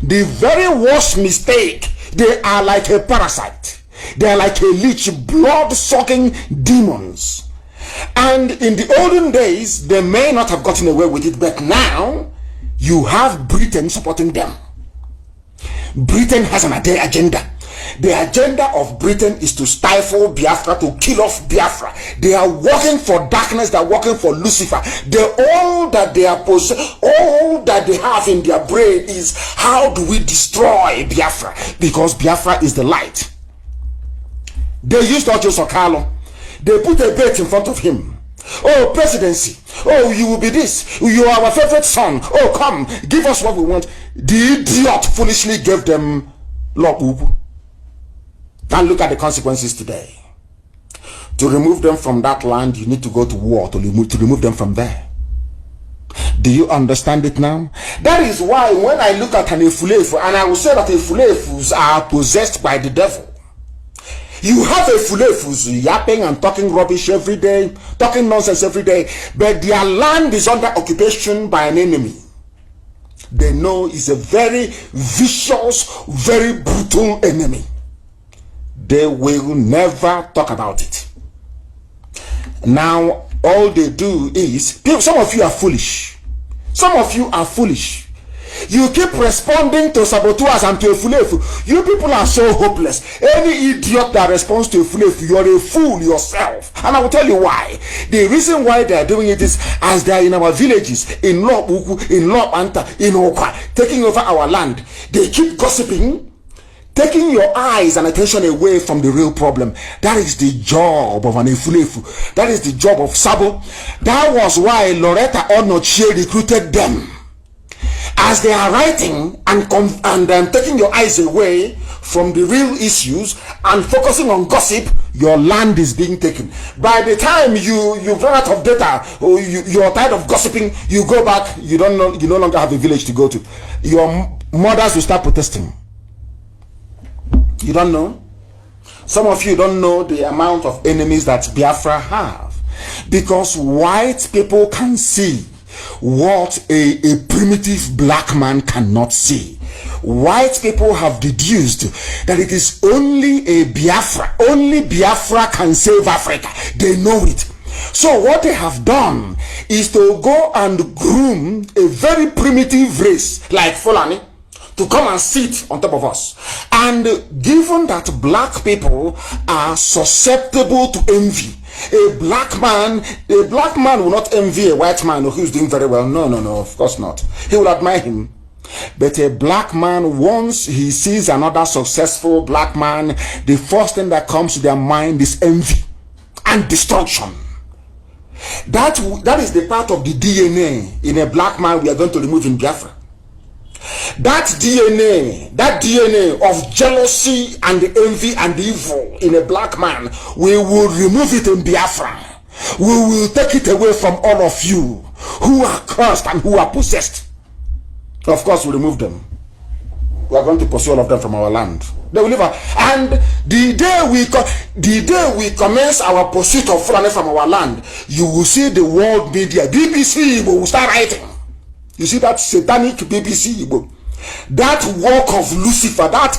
Speaker 1: The very worst mistake. They are like a parasite. They are like a leech, blood-sucking demons. And in the olden days, they may not have gotten away with it, but now you have Britain supporting them. Britain has an agenda. The agenda of Britain is to stifle Biafra, to kill off Biafra. They are working for darkness, they are working for Lucifer. All that they have in their brain is, how do we destroy Biafra? Because Biafra is the light. They used Ojo Sokalo. They put a bait in front of him. Oh, presidency. Oh, you will be this. You are our favorite son. Oh, come, give us what we want. The idiot foolishly gave them Lord Ubu. And look at the consequences today. To remove them from that land, you need to go to war to remove them from there. Do you understand it now? That is why when I look at an Efulefu, and I will say that Efulefus are possessed by the devil. You have Efulefus yapping and talking rubbish every day, talking nonsense every day, but their land is under occupation by an enemy. They know it's a very vicious, very brutal enemy. They will never talk about it. Now, all they do is, some of you are foolish. Some of you are foolish. You keep responding to saboteurs and to Efulefu. You people are so hopeless. Any idiot that responds to Efulefu, you're a fool yourself. And I will tell you why. The reason why they are doing it is, as they are in our villages, in Lobuku, in Lobanta, in Okwa, taking over our land, they keep gossiping, taking your eyes and attention away from the real problem. That is the job of an Efulefu. That is the job of Sabo. That was why Loretta Onochie recruited them. As they are writing and taking your eyes away from the real issues and focusing on gossip, your land is being taken. By the time you've run out of data, or you're tired of gossiping, you go back, you no longer have a village to go to. Your mothers will start protesting. You don't know? Some of you don't know the amount of enemies that Biafra have, because white people can see what a primitive black man cannot see. White people have deduced that it is only a Biafra, only Biafra can save Africa. They know it. So what they have done is to go and groom a very primitive race like Fulani to come and sit on top of us. And given that black people are susceptible to envy, a black man will not envy a white man who is doing very well. No, of course not. He will admire him. But a black man, once he sees another successful black man, the first thing that comes to their mind is envy and destruction. That is the part of the DNA in a black man we are going to remove in Biafra. That DNA of jealousy and envy and evil in a black man, we will remove it in Biafra. We will take it away from all of you who are cursed and who are possessed. Of course, we remove them. We are going to pursue all of them from our land. They will live. And the day we commence our pursuit of Fulani from our land, you will see the world media, BBC will start writing. You see that satanic BBC Igbo, that work of Lucifer, that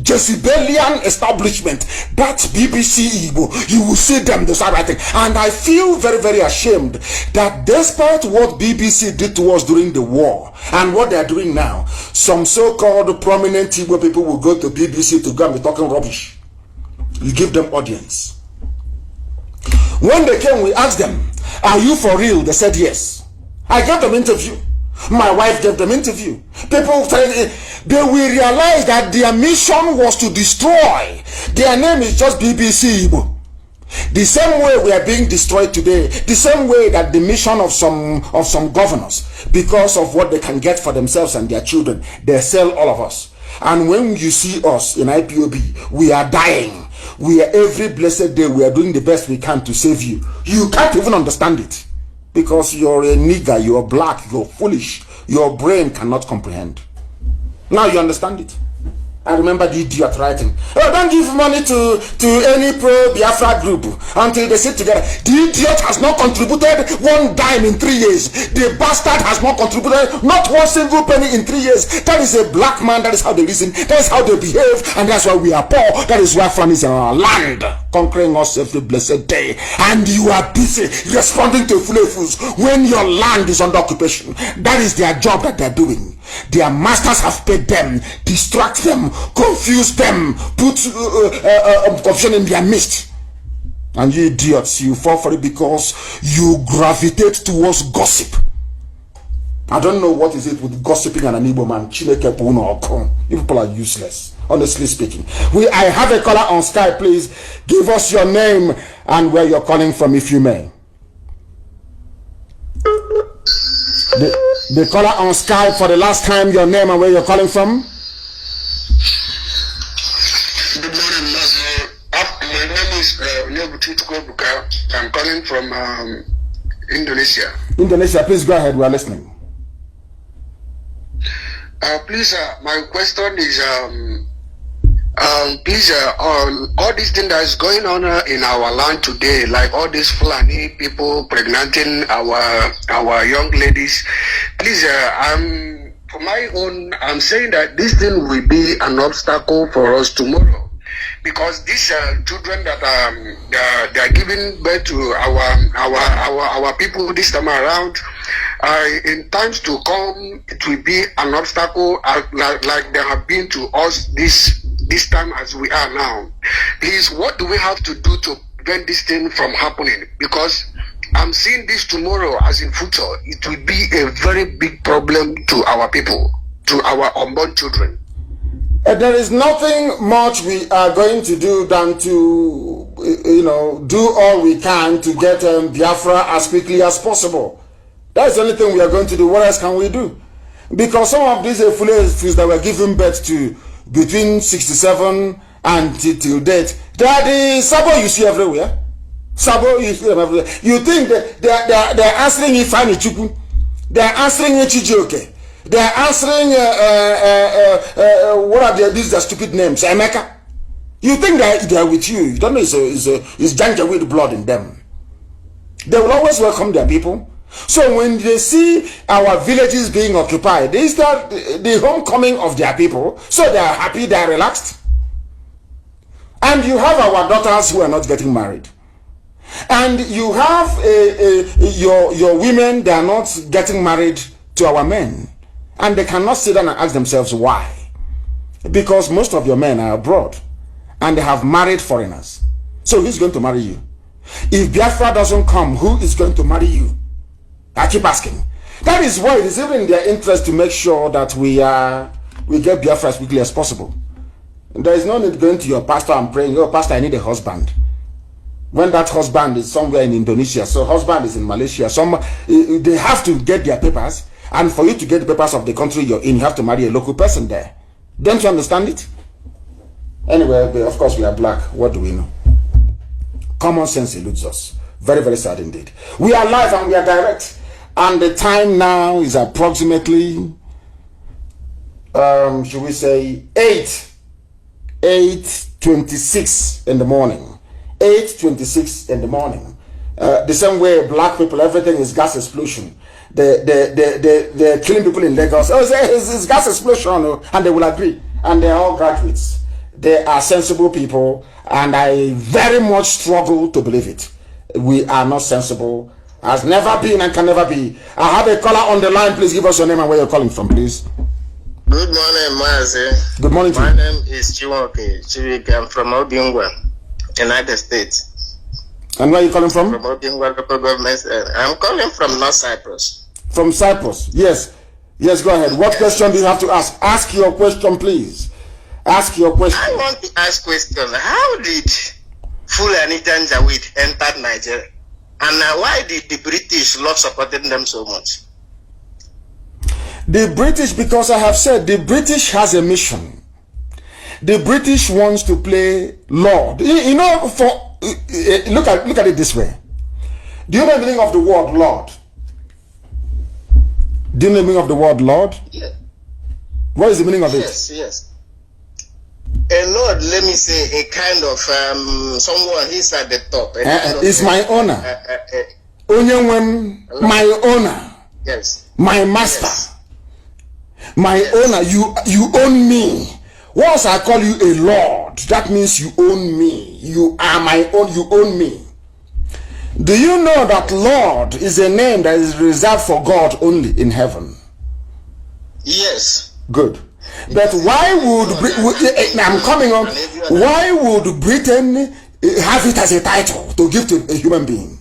Speaker 1: Jezebelian establishment, that BBC Igbo, you will see them, they start writing. And I feel very, very ashamed that despite what BBC did to us during the war and what they are doing now, some so-called prominent Igbo people will go to BBC to go and be talking rubbish. You give them audience. When they came, we asked them, are you for real? They said yes. I gave them interview. My wife gave them interview. People, they will realize that their mission was to destroy. Their name is just BBC Igbo. The same way we are being destroyed today, the same way that the mission of some governors, because of what they can get for themselves and their children, they sell all of us. And when you see us in IPOB, we are dying. We are every blessed day, we are doing the best we can to save you. You can't even understand it. Because you're a nigger, you're black, you're foolish. Your brain cannot comprehend. Now you understand it. I remember the idiot writing, oh, don't give money to any pro-Biafra group until they sit together. The idiot has not contributed one dime in 3 years. The bastard has not contributed not one single penny in 3 years. That is a black man. That is how they reason. That is how they behave. And that's why we are poor. That is why Fulani is in our land, conquering us every blessed day. And you are busy responding to fools when your land is under occupation. That is their job that they're doing. Their masters have paid them, distract them, confuse them, put confusion in their midst. And you idiots, you fall for it because you gravitate towards gossip. I don't know what is it with gossiping and an Igbo man. You people are useless, honestly speaking. I have a caller on Skype. Please give us your name and where you're calling from, if you may. The caller on Skype for the last time, your name and where you're calling from.
Speaker 9: Good morning, my name is Nyobututuko Buka. I'm calling from Indonesia.
Speaker 1: Indonesia, please go ahead, we are listening.
Speaker 9: Please, my question is, please, all these things that is going on in our land today, like all these Fulani people pregnanting our young ladies, please, for my own, I'm saying that this thing will be an obstacle for us tomorrow, because these children that they are giving birth to our people this time around, in times to come, it will be an obstacle like they have been to us this time as we are now. Please, what do we have to do to prevent this thing from happening? Because I'm seeing this tomorrow as in future. It will be a very big problem to our people, to our unborn children.
Speaker 1: There is nothing much we are going to do than to, do all we can to get Biafra as quickly as possible. That's the only thing we are going to do. What else can we do? Because some of these fools that were giving birth to between 67 and till date. They are the Sabo you see everywhere. Sabo you see them everywhere. You think that they are answering Ifani Chukwu. They are answering Chijioke. They are answering what are these stupid names? Emeka. You think they are with you. You don't know it's Janjaweed blood in them. They will always welcome their people. So when they see our villages being occupied, they start the homecoming of their people. So they are happy, they are relaxed. And you have our daughters who are not getting married. And you have your women, they are not getting married to our men. And they cannot sit down and ask themselves why. Because most of your men are abroad. And they have married foreigners. So who's going to marry you? If Biafra doesn't come, who is going to marry you? I keep asking. That is why it is even in their interest to make sure that we get Biafra as quickly as possible. There is no need going to your pastor and praying, oh pastor, I need a husband. When that husband is somewhere in Indonesia, so husband is in Malaysia, they have to get their papers, and for you to get the papers of the country you're in, you have to marry a local person there. Don't you understand it? Anyway, of course we are black. What do we know? Common sense eludes us. Very, very sad indeed. We are live and we are direct. And the time now is approximately, should we say, 8:26 in the morning. 8:26 in the morning. The same way black people, everything is gas explosion. They're killing people in Lagos. Oh, it's gas explosion, and they will agree. And they're all graduates. They are sensible people, and I very much struggle to believe it. We are not sensible. Has never been and can never be. I have a caller on the line. Please give us your name and where you're calling from, please.
Speaker 13: Good morning, Mazi.
Speaker 1: Good morning to you.
Speaker 13: My name is Chiwoke Chiwike. I'm from Obingwa, United States.
Speaker 1: And where are you calling from?
Speaker 13: From Obingwa local government. I'm calling from North Cyprus.
Speaker 1: From Cyprus. Yes. Yes, go ahead. What question do you have to ask? Ask your question, please. Ask your question.
Speaker 13: I want to ask question. How did Fulani Janjaweed enter Nigeria? And why did the British love supporting them so much?
Speaker 1: The British, because I have said, the British has a mission. The British wants to play Lord. You know, look at it this way. Do you know the meaning of the word Lord? Do you know the meaning of the word Lord?
Speaker 13: Yeah.
Speaker 1: What is the meaning of it?
Speaker 13: Yes. A Lord, let me say, a kind of someone he's at the top.
Speaker 1: It's my owner. My owner.
Speaker 13: Yes.
Speaker 1: My master. Yes. My owner. You own me. Once I call you a Lord, that means you own me. You are my own. You own me. Do you know that Lord is a name that is reserved for God only in heaven?
Speaker 13: Yes.
Speaker 1: Good. But why would I'm coming on? Why would Britain have it as a title to give to a human being?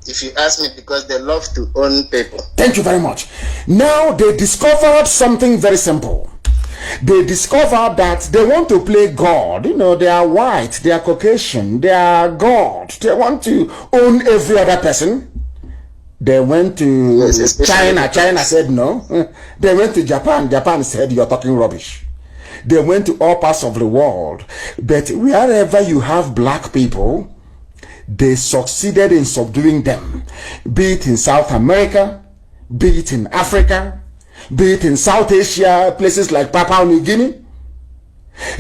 Speaker 13: If you ask me, because they love to own people.
Speaker 1: Thank you very much. Now they discovered something very simple. They discovered that they want to play God. You know, they are white, they are Caucasian, they are God. They want to own every other person. They went to China. China said no. They went to Japan. Japan said you're talking rubbish. They went to all parts of the world. But wherever you have black people, they succeeded in subduing them. Be it in South America, be it in Africa, be it in South Asia, places like Papua New Guinea.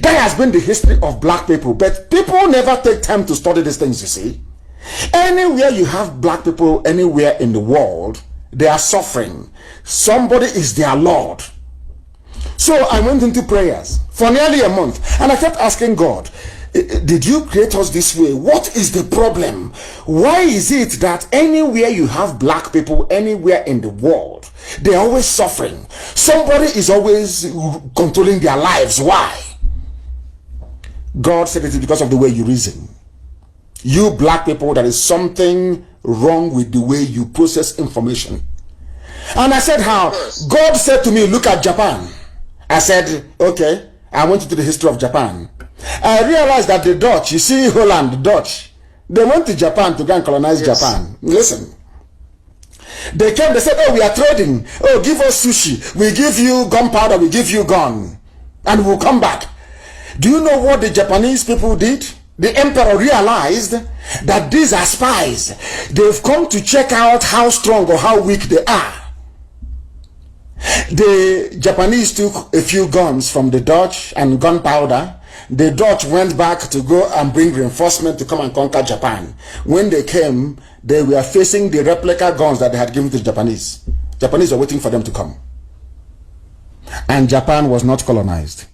Speaker 1: That has been the history of black people. But people never take time to study these things, you see. Anywhere you have black people, anywhere in the world, they are suffering. Somebody is their Lord. So I went into prayers for nearly a month, and I kept asking God, did you create us this way? What is the problem? Why is it that anywhere you have black people, anywhere in the world, they're always suffering? Somebody is always controlling their lives. Why? God said it is because of the way you reason. You black people, there is something wrong with the way you process information. And I said, how? God said to me, look at Japan. I said, okay, I went into the history of Japan. I realized that the Dutch, you see Holland, the Dutch, they went to Japan to go and colonize Japan. Listen, They came, they said, oh, we are trading. Oh, give us sushi. We give you gunpowder, we give you gun. And we'll come back. Do you know what the Japanese people did? The emperor realized that these are spies. They've come to check out how strong or how weak they are. The Japanese took a few guns from the Dutch and gunpowder. The Dutch went back to go and bring reinforcement to come and conquer Japan. When they came, they were facing the replica guns that they had given to the Japanese. Japanese were waiting for them to come. And Japan was not colonized.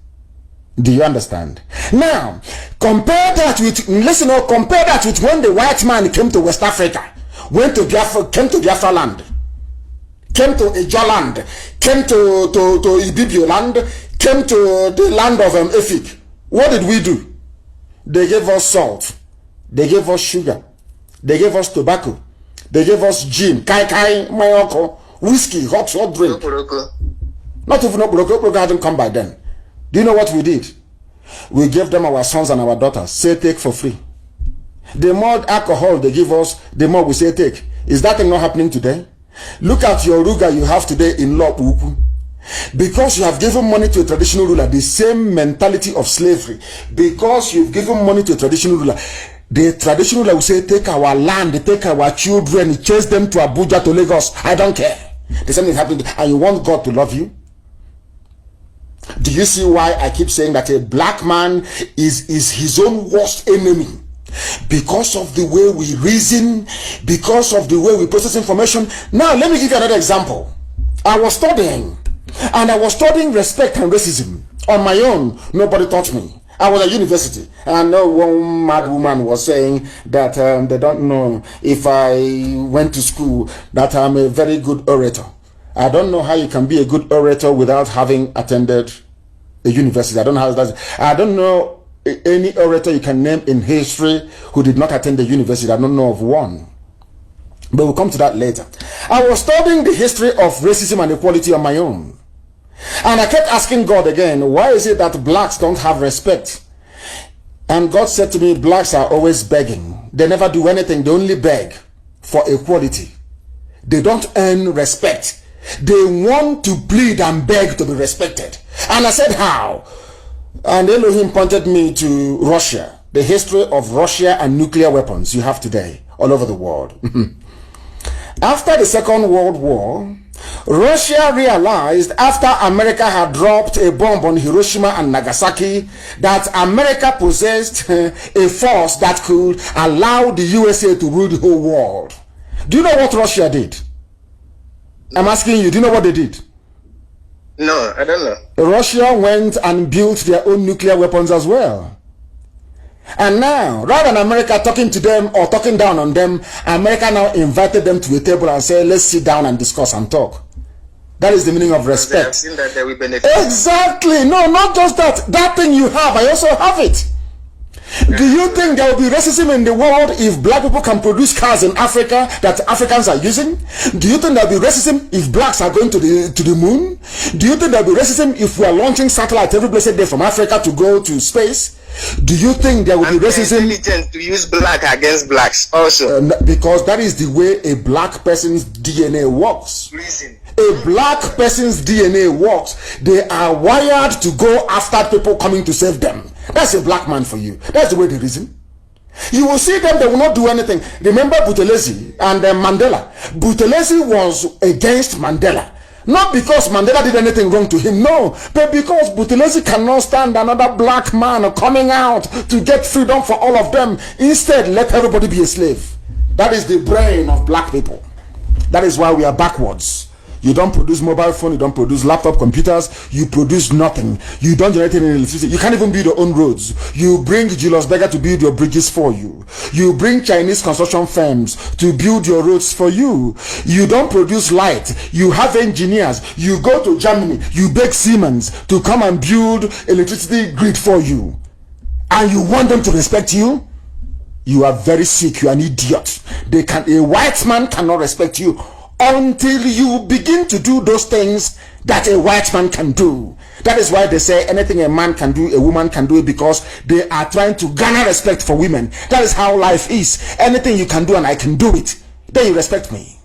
Speaker 1: Do you understand? Now, compare that with, listen, compare that with when the white man came to West Africa, came to Biafra land, came to Ijo land, came to Ibibio land, came to the land of Efik. What did we do? They gave us salt, they gave us sugar, they gave us tobacco, they gave us gin, kai, mayoko, whiskey, hot drink. Not even Oporoko hadn't come by then. Do you know what we did? We gave them our sons and our daughters. Say take for free. The more alcohol they give us, the more we say take. Is that thing not happening today? Look at your ruga you have today in Lopuku. Because you have given money to a traditional ruler, the same mentality of slavery. Because you've given money to a traditional ruler, the traditional ruler will say, take our land, take our children, chase them to Abuja, to Lagos. I don't care. The same thing is happening. And you want God to love you? Do you see why I keep saying that a black man is his own worst enemy? Because of the way we reason, because of the way we process information. Now, let me give you another example. I was studying, and I was studying respect and racism on my own. Nobody taught me. I was at university, and I know one mad woman was saying that they don't know if I went to school, that I'm a very good orator. I don't know how you can be a good orator without having attended a university. I don't know how that's. I don't know any orator you can name in history who did not attend the university. I don't know of one. But we'll come to that later. I was studying the history of racism and equality on my own. And I kept asking God again, why is it that blacks don't have respect? And God said to me, blacks are always begging. They never do anything. They only beg for equality. They don't earn respect. They want to plead and beg to be respected. And I said, how? And Elohim pointed me to Russia, the history of Russia and nuclear weapons you have today all over the world. After the Second World War, Russia realized after America had dropped a bomb on Hiroshima and Nagasaki that America possessed a force that could allow the USA to rule the whole world. Do you know what Russia did? I'm asking you, do you know what they did?
Speaker 13: No, I don't know.
Speaker 1: Russia went and built their own nuclear weapons as well. And now, rather than America talking to them or talking down on them, America now invited them to a table and said, let's sit down and discuss and talk. That is the meaning of respect.
Speaker 13: They have seen that they will benefit.
Speaker 1: Exactly. No, not just that. That thing you have, I also have it. Do you think there will be racism in the world if black people can produce cars in Africa that Africans are using? Do you think there will be racism if blacks are going to the moon? Do you think there will be racism if we are launching satellites every blessed day from Africa to go to space? Do you think there will be racism?
Speaker 13: Intelligent to use black against blacks also.
Speaker 1: Because that is the way a black person's DNA works.
Speaker 13: Reason.
Speaker 1: A black person's DNA works. They are wired to go after people coming to save them. That's a black man for you. That's the way they reason. You will see them, they will not do anything. Remember Buthelezi and Mandela. Buthelezi was against Mandela. Not because Mandela did anything wrong to him, no. But because Buthelezi cannot stand another black man coming out to get freedom for all of them. Instead, let everybody be a slave. That is the brain of black people. That is why we are backwards. You don't produce mobile phone, you don't produce laptop computers, you produce nothing. You don't generate any electricity. You can't even build your own roads. You bring Julius Berger to build your bridges for you. You bring Chinese construction firms to build your roads for you. You don't produce light. You have engineers. You go to Germany, you beg Siemens to come and build electricity grid for you. And you want them to respect you? You are very sick. You are an idiot. A white man cannot respect you until you begin to do those things that a white man can do. That is why they say anything a man can do, a woman can do it, because they are trying to garner respect for women. That is how life is. Anything you can do and I can do it, then you respect me.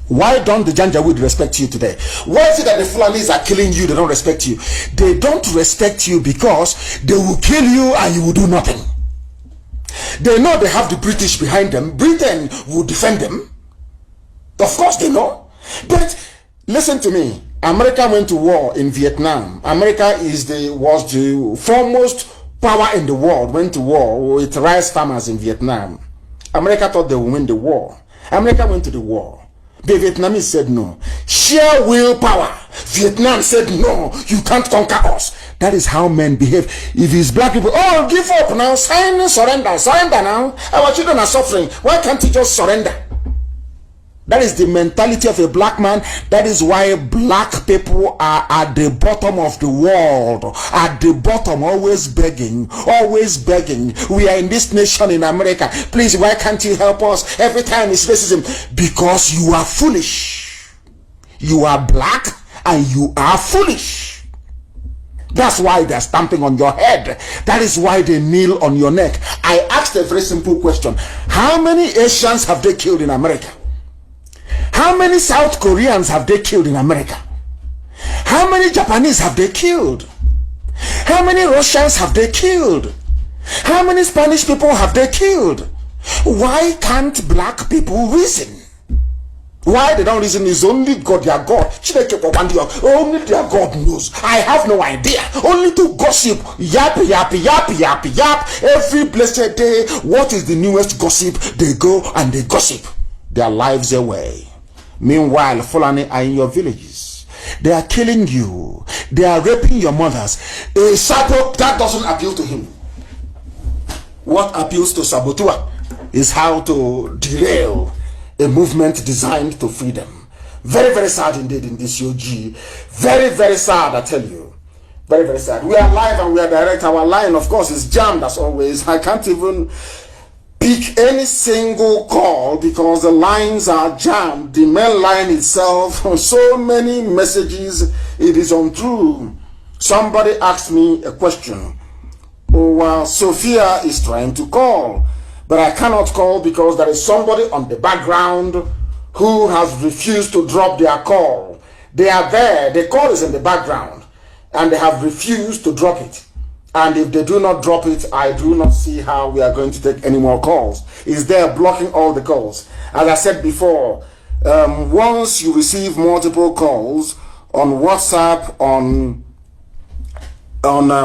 Speaker 1: Why don't the Janjaweed respect you today? Why is it that the Fulanis are killing you, they don't respect you? They don't respect you because they will kill you and you will do nothing. They know they have the British behind them. Britain will defend them. Of course they know. But listen to me. America went to war in Vietnam. America was the foremost power in the world, went to war with rice farmers in Vietnam. America thought they would win the war. America went to the war. The Vietnamese said no. Sheer willpower. Vietnam said no, you can't conquer us. That is how men behave. If it's black people, oh, give up now, sign, surrender now. Our children are suffering. Why can't you just surrender? That is the mentality of a black man. That is why black people are at the bottom of the world. At the bottom, always begging, always begging. We are in this nation in America. Please, why can't you help us? Every time it's racism. Because you are foolish. You are black and you are foolish. That's why they're stamping on your head. That is why they kneel on your neck. I asked a very simple question. How many Asians have they killed in America? How many South Koreans have they killed in America? How many Japanese have they killed? How many Russians have they killed? How many Spanish people have they killed? Why can't black people reason? Why they don't reason is only God, their God. Only their God knows. I have no idea. Only to gossip. Yap, yap, yap, yap, yap. Every blessed day, what is the newest gossip? They go and they gossip their lives away. Meanwhile, Fulani are in your villages. They are killing you. They are raping your mothers. A Sabo, that doesn't appeal to him. What appeals to Sabotua is how to derail a movement designed to free them. Very, very sad indeed in this UG. Very, very sad, I tell you. Very, very sad. We are live and we are direct. Our line, of course, is jammed as always. I can't even pick any single call because the lines are jammed. The main line itself, so many messages, it is untrue. Somebody asked me a question. Oh, well, Sophia is trying to call, but I cannot call because there is somebody on the background who has refused to drop their call. They are there, the call is in the background, and they have refused to drop it. And if they do not drop it, I do not see how we are going to take any more calls. It's there blocking all the calls. As I said before, once you receive multiple calls on WhatsApp, on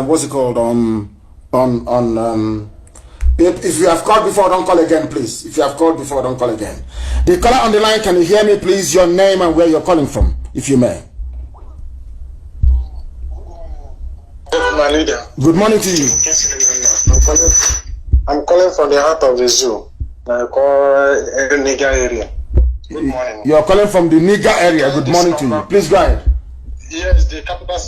Speaker 1: what's it called, if you have called before, don't call again, please. If you have called before, don't call again. The caller on the line, can you hear me, please? Your name and where you're calling from, if you may.
Speaker 14: My leader.
Speaker 1: Good morning to you.
Speaker 14: I'm calling from the heart of the zoo. I call Niger area. Good morning.
Speaker 1: You're calling from the Niger area. Good morning to you. Please go ahead.
Speaker 14: Yes, the capital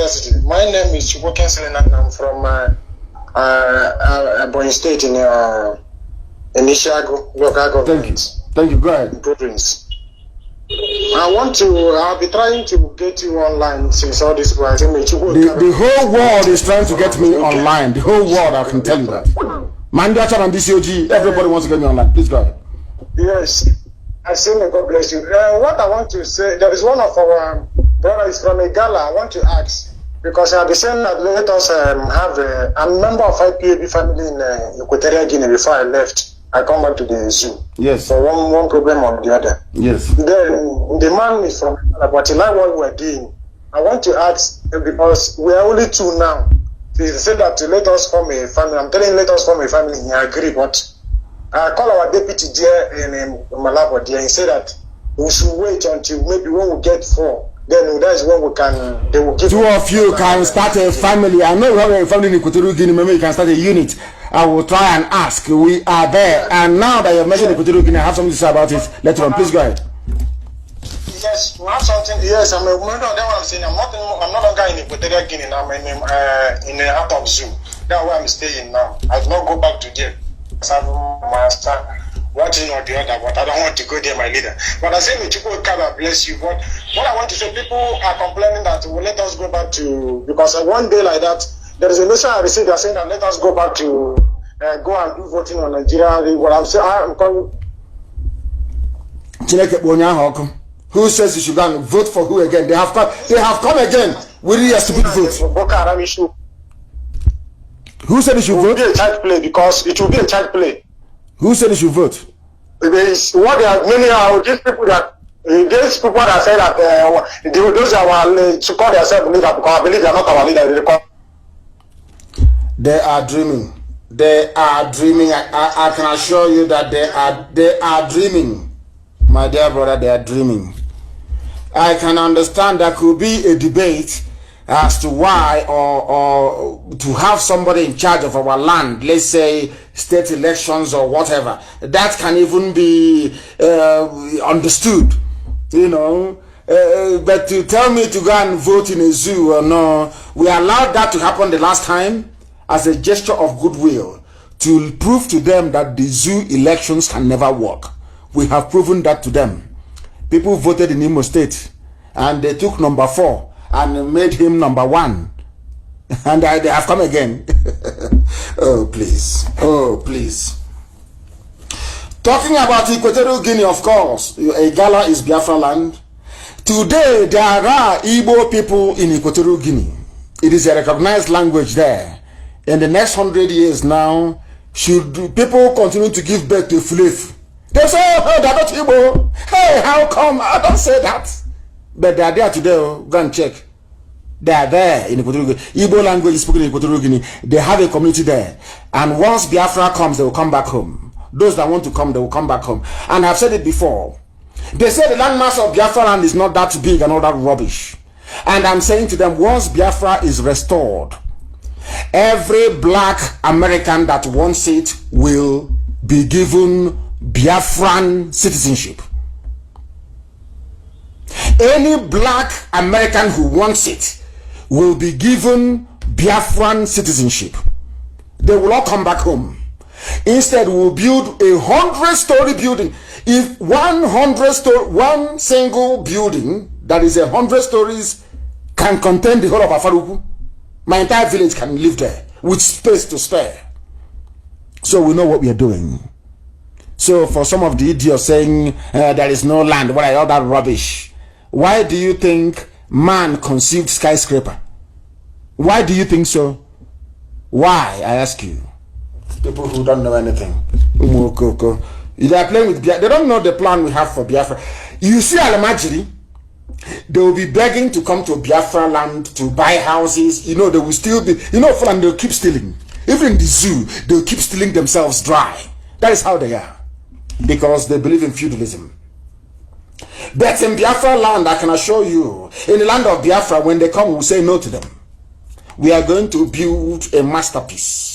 Speaker 14: city. My name is Chiboken Selenan. I'm from Ebonyi State in Ishiago, local government.
Speaker 1: Thank you. Go ahead.
Speaker 14: Province. I'll be trying to get you online since all this was.
Speaker 1: The whole world is trying to get me online. The whole world, I can tell you that. Mandacha and DCOG, everybody wants to get me online. Please go ahead.
Speaker 14: Yes. I say may God bless you. What I want to say, there is one of our brothers from Igala. I want to ask, because I'll be saying that let us I'm a member of IPAB family in Equatorial Guinea before I left. I come back to the zoo.
Speaker 1: Yes.
Speaker 14: So one problem or the other.
Speaker 1: Yes.
Speaker 14: Then the man is from, but he like what we're doing. I want to ask, because we are only two now. He said that to let us form a family. I'm telling him let us form a family. He agreed, but I call our deputy there in Malabo there. He said that we should wait until maybe when we get 4. Then that's when we can. They will give.
Speaker 1: Two of you can start a family. I know we have a family in Equatorial Guinea. Maybe you can start a unit. I will try and ask. We are there. And now that you have mentioned Equatorial Guinea, I have something to say about it later on. Please go ahead.
Speaker 14: Yes, we have something. Yes, I'm a member of that. What I'm saying, I'm not longer in Equatorial Guinea. I'm in the heart of zoo. That's where I'm staying now. I do not go back to there. I have my master, one thing or the other, but I don't want to go there, my leader. But I say, Michiko, God bless you. But what I want to say, people are complaining that will let us go back to, because one day like that, there is a message I received that saying that let us go back to go and do voting on Nigeria. What I'm saying, I'm calling.
Speaker 1: Who says you should go and vote for who again? They have come again with a stupid vote.
Speaker 14: Boko Haram issue.
Speaker 1: Who said you should vote?
Speaker 14: It will be a child play because it will be a child play.
Speaker 1: Who said you should vote?
Speaker 14: It's what they are many are these people that say that those are to call themselves leader because I believe they are not our leader.
Speaker 1: They are dreaming. They are dreaming. I can assure you that they are dreaming. My dear brother, they are dreaming. I can understand there could be a debate as to why or to have somebody in charge of our land, let's say state elections or whatever. That can even be understood, you know. But to tell me to go and vote in a zoo or no, we allowed that to happen the last time as a gesture of goodwill to prove to them that the zoo elections can never work. We have proven that to them. People voted in Imo State and they took number 4 and made him number 1. And they have come again. Oh, please. Oh, please. Talking about Equatorial Guinea, of course, Igala is Biafra land. Today, there are Igbo people in Equatorial Guinea. It is a recognized language there. In the next 100 years now, should people continue to give birth to Fulif? They say, oh, they're not Igbo. Hey, how come? I don't say that. But they are there today. Go and check. They are there in Equatorial Guinea. Igbo language is spoken in Equatorial Guinea. They have a community there. And once Biafra comes, they will come back home. Those that want to come, they will come back home. And I've said it before. They say the landmass of Biafra land is not that big and all that rubbish. And I'm saying to them, once Biafra is restored, every black American that wants it will be given Biafran citizenship. Any black American who wants it will be given Biafran citizenship. They will all come back home. Instead, we'll build a 100-story building. If 1 single building that is 100 stories can contain the whole of Afaruku, my entire village can live there with space to spare. So we know what we are doing. So for some of the idiots saying there is no land, what are all that rubbish? Why do you think man conceived skyscraper? Why do you think so? Why, I ask you? People who don't know anything. They are playing with Biafra. They don't know the plan we have for Biafra. You see Alamajiri, they will be begging to come to Biafra land to buy houses. You know, they will still be, you know, Fulani, they'll keep stealing. Even in the zoo, they'll keep stealing themselves dry. That is how they are. Because they believe in feudalism. But in Biafra land, I can assure you, in the land of Biafra, when they come, we'll say no to them. We are going to build a masterpiece.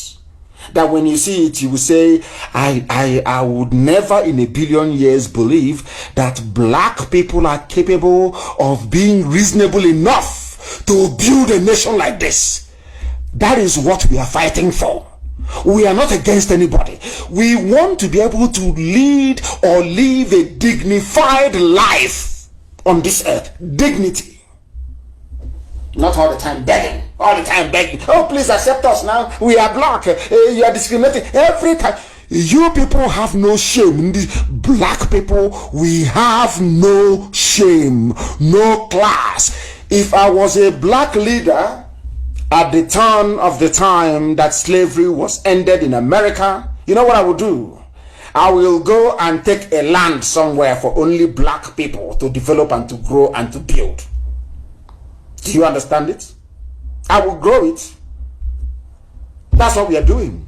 Speaker 1: That when you see it, you will say, I would never in a billion years believe that black people are capable of being reasonable enough to build a nation like this. That is what we are fighting for. We are not against anybody. We want to be able to lead or live a dignified life on this earth. Dignity. Not all the time begging. All the time begging. Oh, please accept us now. We are black. You are discriminating. Every time. You people have no shame. Black people, we have no shame. No class. If I was a black leader at the turn of the time that slavery was ended in America, you know what I would do? I will go and take a land somewhere for only black people to develop and to grow and to build. Do you understand it? I will grow it. That's what we are doing.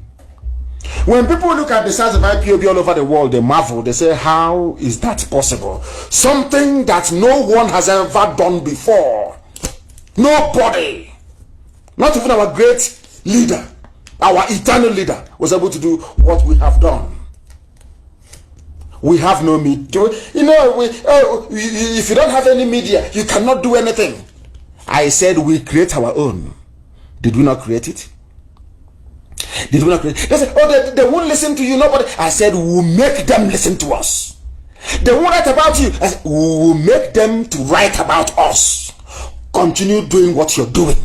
Speaker 1: When people look at the size of IPOB all over the world, they marvel. They say, how is that possible? Something that no one has ever done before. Nobody. Not even our great leader, our eternal leader, was able to do what we have done. We have no media. You know, if you don't have any media, you cannot do anything. I said we create our own. Did we not create it? Did we not create it? They said, oh, they won't listen to you. Nobody. I said, we'll make them listen to us. They won't write about you. I said, we'll make them to write about us. Continue doing what you're doing.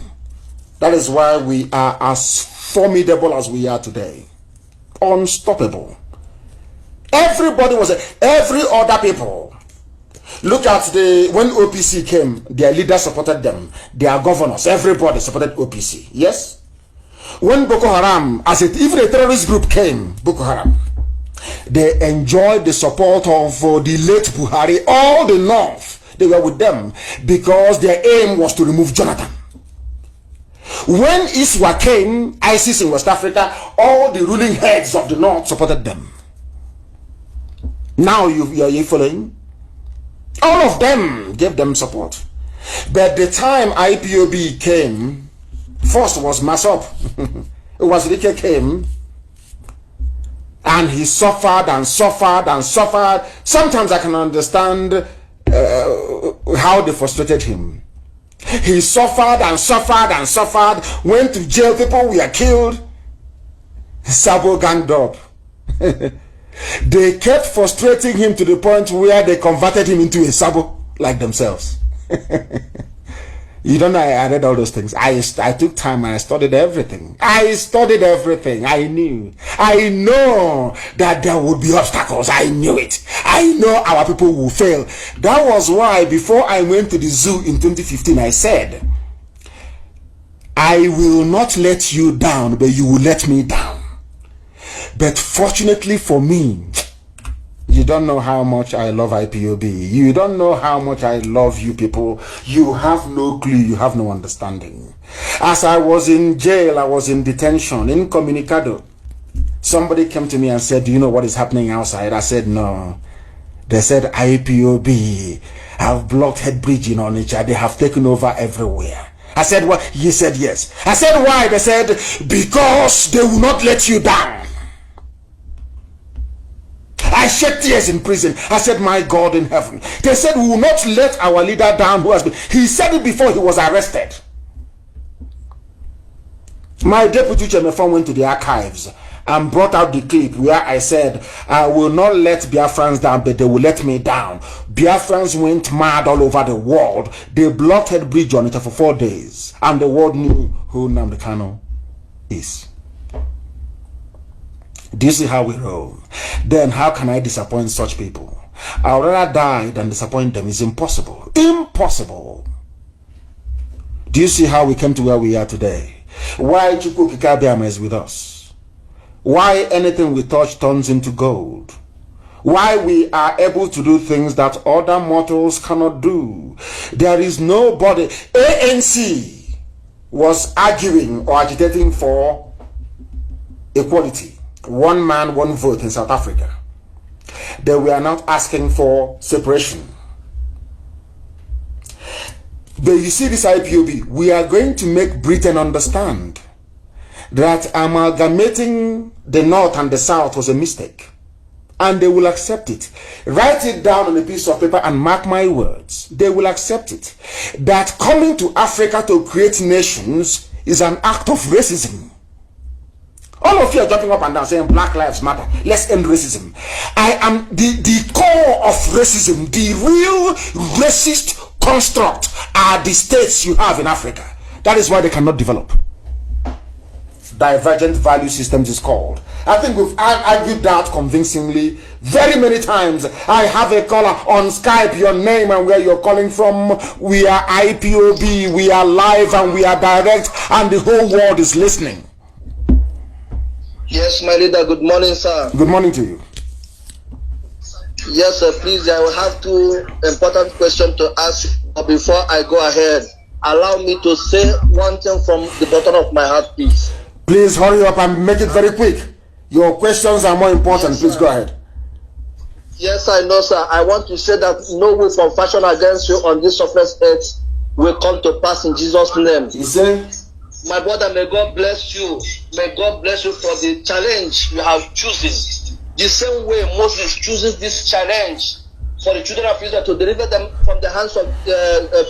Speaker 1: That is why we are as formidable as we are today. Unstoppable. Everybody was, every other people Look at when OPC came, their leaders supported them, their governors, everybody supported OPC. Yes? When Boko Haram, even a terrorist group came, Boko Haram, they enjoyed the support of the late Buhari, all the North. They were with them because their aim was to remove Jonathan. When ISWA came, ISIS in West Africa, all the ruling heads of the North supported them. Now you're following? All of them gave them support. But the time IPOB came, first was Masop. It was Rike came, and he suffered and suffered and suffered. Sometimes I can understand how they frustrated him. He suffered and suffered and suffered, went to jail, people were killed. Sabo ganged up. They kept frustrating him to the point where they converted him into a Sabo like themselves. You don't know, I read all those things. I took time and I studied everything. I studied everything. I know that there would be obstacles. I knew it. I know our people will fail. That was why before I went to the zoo in 2015, I said, I will not let you down, but you will let me down. But fortunately for me, you don't know how much I love IPOB. You don't know how much I love you people. You have no clue. You have no understanding. As I was in jail, I was in detention, incommunicado. Somebody came to me and said, do you know what is happening outside? I said, no. They said IPOB have blocked Head Bridge in Onitsha. They have taken over everywhere. I said, what? He said, yes. I said, why? They said, because they will not let you down. I shed tears in prison. I said, my God in heaven. They said, we will not let our leader down who has been. He said it before he was arrested. My deputy chairman went to the archives and brought out the clip where I said, I will not let Biafrans down, but they will let me down. Biafrans went mad all over the world. They blocked Head Bridge on it for 4 days. And the world knew who Nnamdi Kanu is. Do you see how we roll? Then how can I disappoint such people? I would rather die than disappoint them. It's impossible. Impossible. Do you see how we came to where we are today? Why Chukwu Kikabiama is with us? Why anything we touch turns into gold? Why we are able to do things that other mortals cannot do? There is nobody. ANC was arguing or agitating for equality. One man, one vote in South Africa. They were not asking for separation. But you see this IPOB, we are going to make Britain understand that amalgamating the North and the South was a mistake. And they will accept it. Write it down on a piece of paper and mark my words. They will accept it. That coming to Africa to create nations is an act of racism. All of you are jumping up and down saying Black Lives Matter. Let's end racism. I am the core of racism. The real racist construct are the states you have in Africa. That is why they cannot develop. Divergent value systems is called. I think we've argued that convincingly very many times. I have a caller on Skype, your name and where you're calling from. We are IPOB, we are live and we are direct, and the whole world is listening.
Speaker 15: Yes, my leader, good morning, sir.
Speaker 1: Good morning to you.
Speaker 15: Yes, sir, please, I will have two important questions to ask. But before I go ahead, allow me to say one thing from the bottom of my heart, please.
Speaker 1: Please hurry up and make it very quick. Your questions are more important. Yes, please go ahead.
Speaker 15: Yes, I know, sir. I want to say that no weapon fashioned against you on this surface earth will come to pass in Jesus' name.
Speaker 1: You say?
Speaker 15: My brother, may God bless you. May God bless you for the challenge you have chosen. The same way Moses chooses this challenge for the children of Israel to deliver them from the hands of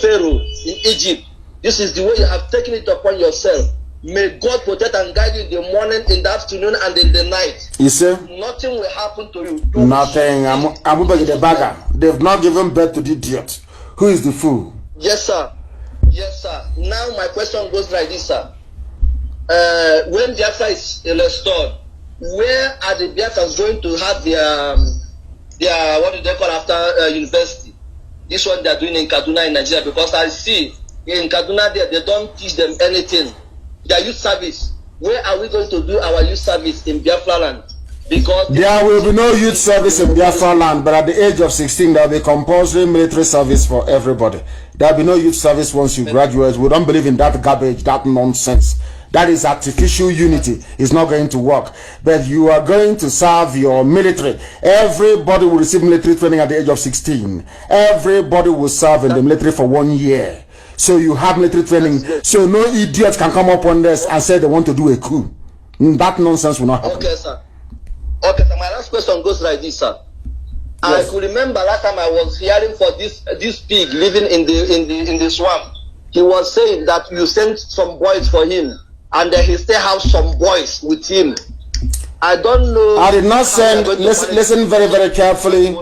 Speaker 15: Pharaoh in Egypt. This is the way you have taken it upon yourself. May God protect and guide you in the morning, in the afternoon, and in the night.
Speaker 1: You see?
Speaker 15: Nothing will happen to you.
Speaker 1: Nothing. I'm the bagger. They've not given birth to the idiot. Who is the fool?
Speaker 15: Yes, sir. Yes, sir. Now my question goes like this, sir. When Biafra is restored, where are the Biafrans going to have their what do they call after university? this one they are doing in Kaduna in Nigeria, because I see in Kaduna they don't teach them anything. Their youth service. Where are we going to do our youth service in Biafra land? Because
Speaker 1: there will be no youth service in Biafra land, but at the age of 16 there will be compulsory military service for everybody. There will be no youth service once you graduate. We don't believe in that garbage, that nonsense. That is artificial unity. It's not going to work. But you are going to serve your military. Everybody will receive military training at the age of 16. Everybody will serve in the military for 1 year. So you have military training. So no idiot can come up on this and say they want to do a coup. That nonsense will not happen.
Speaker 15: Okay, sir. Okay, so my last question goes like this, sir. Yes. I could remember last time I was hearing for this pig living in the swamp. He was saying that you sent some boys for him, and that he still have some boys with him. I don't know.
Speaker 1: I did not send. Listen very, very carefully.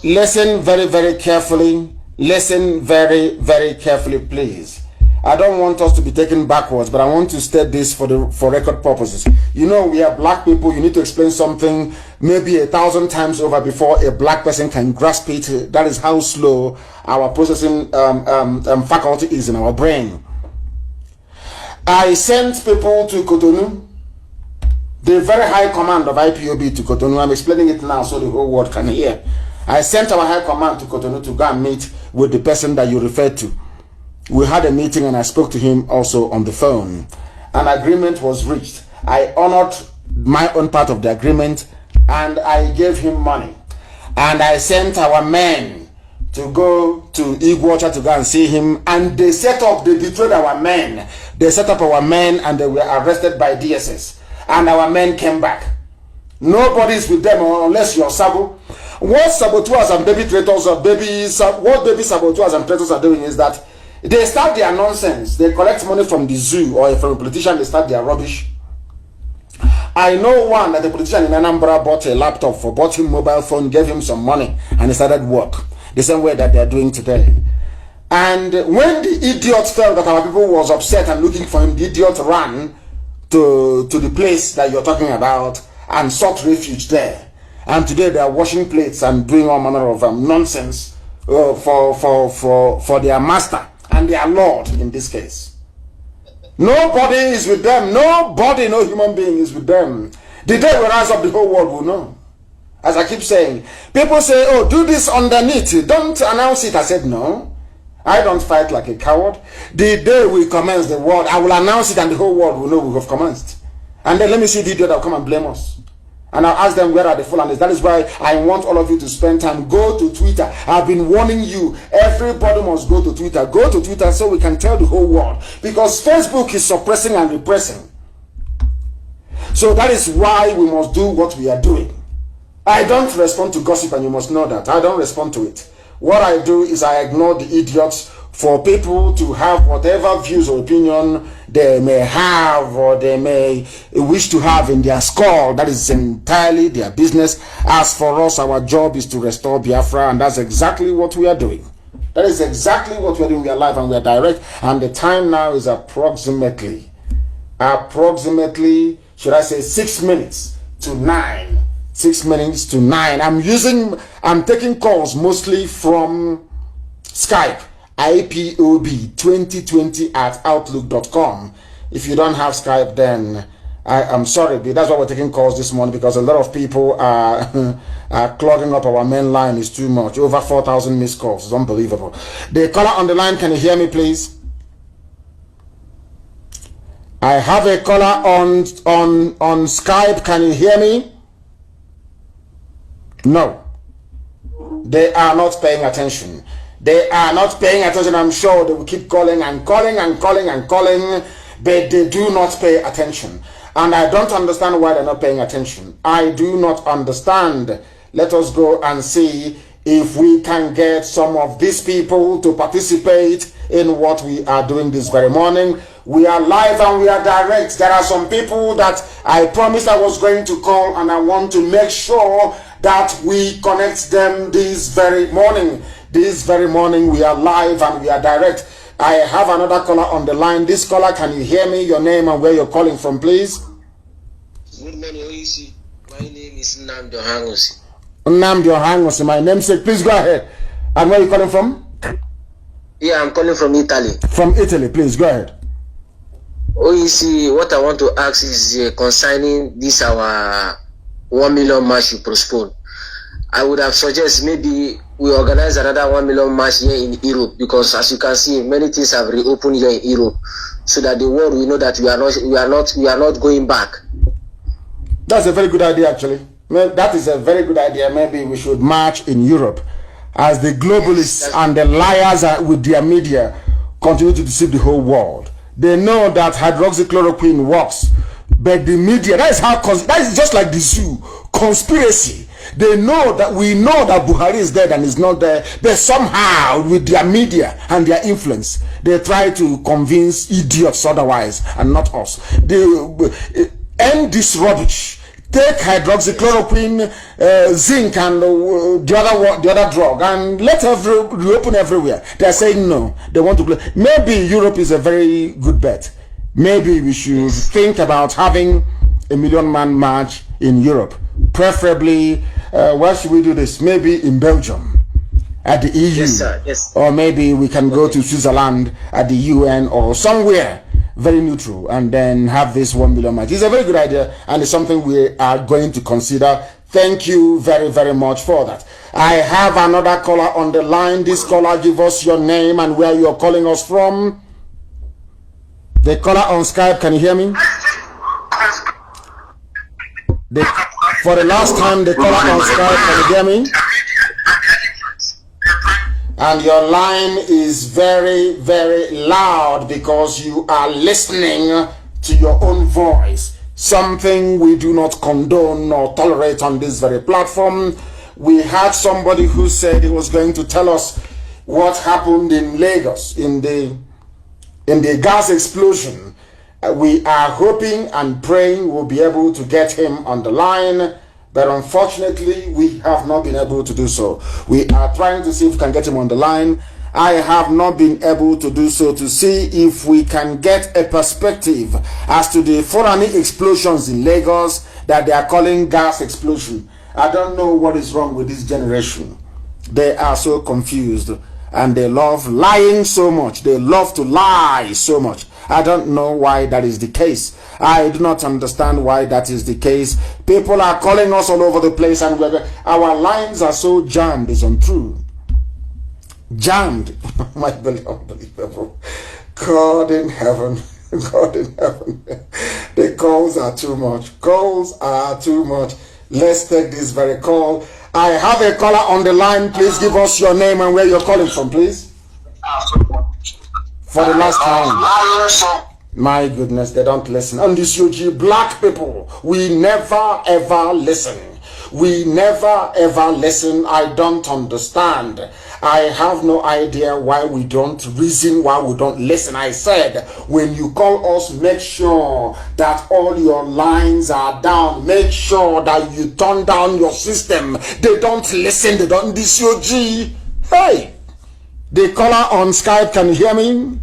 Speaker 1: Listen very, very carefully. Listen very, very carefully, please. I don't want us to be taken backwards, but I want to state this for record purposes. You know, we are black people. You need to explain something maybe 1,000 times over before a black person can grasp it. That is how slow our processing faculty is in our brain. I sent people to Cotonou, the very high command of IPOB to Cotonou. I'm explaining it now so the whole world can hear. I sent our high command to Cotonou to go and meet with the person that you referred to. We had a meeting and I spoke to him also on the phone. An agreement was reached. I honored my own part of the agreement and I gave him money. And I sent our men to go to Iguacha to go and see him, and they betrayed our men. They set up our men and they were arrested by DSS. And our men came back. Nobody's with them unless you're Sabo. What saboteurs and baby traitors or what baby saboteurs and traitors are doing is that they start their nonsense. They collect money from the zoo or from a politician, they start their rubbish. I know one that the politician in Anambra bought a laptop for, bought him mobile phone, gave him some money, and he started work. The same way that they are doing today. And when the idiot felt that our people was upset and looking for him, the idiot ran to the place that you're talking about and sought refuge there. And today they are washing plates and doing all manner of nonsense for their master and their lord in this case. Nobody is with them. Nobody, no human being is with them. The day we rise up, the whole world will know. As I keep saying, people say, oh, do this underneath. Don't announce it. I said, no. I don't fight like a coward. The day we commence the world, I will announce it and the whole world will know we have commenced. And then let me see the idiot that will come and blame us. And I'll ask them, where are the Fulanis? That is why I want all of you to spend time. Go to Twitter. I've been warning you. Everybody must go to Twitter. Go to Twitter so we can tell the whole world. Because Facebook is suppressing and repressing. So that is why we must do what we are doing. I don't respond to gossip, and you must know that. I don't respond to it. What I do is I ignore the idiots for people to have whatever views or opinion they may have or they may wish to have in their skull. That is entirely their business. As for us, our job is to restore Biafra, and that's exactly what we are doing. That is exactly what we're doing. We are live and we are direct, and the time now is approximately, should I say 6 minutes to 9. 6 minutes to 9. I'm taking calls mostly from Skype, IPOB2020@outlook.com. If you don't have Skype, then I'm sorry, but that's why we're taking calls this morning, because a lot of people are clogging up our main line. Is too much. Over 4,000 missed calls. It's unbelievable. The caller on the line, can you hear me, please? I have a caller on Skype. Can you hear me? No. They are not paying attention. They are not paying attention. I'm sure they will keep calling and calling and calling and calling, but they do not pay attention. And I don't understand why they're not paying attention. I do not understand. Let us go and see if we can get some of these people to participate in what we are doing this very morning. We are live and we are direct. There are some people that I promised I was going to call, and I want to make sure that we connect them this very morning. This very morning we are live and we are direct. I have another caller on the line. This caller, can you hear me? Your name and where you're calling from, please?
Speaker 16: Good morning, Oisi. My name is Nnamdi Ohangosi.
Speaker 1: Nnamdi Ohangosi, my namesake. Please go ahead. And where are you calling from?
Speaker 16: Yeah, I'm calling from Italy.
Speaker 1: From Italy, please go ahead.
Speaker 16: OEC, what I want to ask is concerning this our 1 million march you postpone. I would have suggested maybe we organize another 1 million march here in Europe, because as you can see, many things have reopened here in Europe, so that the world will know that we are not going back.
Speaker 1: That's a very good idea, actually. That is a very good idea. Maybe we should march in Europe, as the globalists and the liars with their media continue to deceive the whole world. They know that hydroxychloroquine works, but the media, that is just like the zoo, conspiracy. They know that we know that Buhari is dead and is not there, but somehow with their media and their influence, they try to convince idiots otherwise and not us. They end this rubbish. Take hydroxychloroquine, zinc, and the other drug, and let reopen everywhere. They are saying no. They want to. Maybe Europe is a very good bet. Maybe we should think about having a 1 million man march in Europe. Preferably, where should we do this? Maybe in Belgium, at the EU,
Speaker 16: yes, sir. Yes.
Speaker 1: Or maybe we can go to Switzerland at the UN or somewhere very neutral, and then have this 1 million march. It's a very good idea, and it's something we are going to consider. Thank you very, very much for that. I have another caller on the line. This caller, give us your name and where you're calling us from. The caller on Skype, can you hear me? For the last time, the caller on Skype, can you hear me? And your line is very, very loud because you are listening to your own voice. Something we do not condone or tolerate on this very platform. We had somebody who said he was going to tell us what happened in Lagos in the gas explosion. We are hoping and praying we'll be able to get him on the line, but unfortunately we have not been able to do so. We are trying to see if we can get him on the line. I have not been able to do so, to see if we can get a perspective as to the Fulani explosions in Lagos that they are calling gas explosion. I don't know what is wrong with this generation. They are so confused and they love lying so much. They love to lie so much. I don't know why that is the case. I do not understand why that is the case. People are calling us all over the place and our lines are so jammed. It's untrue. Jammed. My unbelievable. God in heaven. God in heaven. The calls are too much. Calls are too much. Let's take this very call. I have a caller on the line. Please give us your name and where you're calling from, please. For the last time. My goodness, they don't listen. On this UG, black people, we never ever listen. We never ever listen. I don't understand. I have no idea why we don't reason, why we don't listen. I said, when you call us, make sure that all your lines are down. Make sure that you turn down your system. They don't listen. They don't. This UG. Hey, the caller on Skype, can you hear me?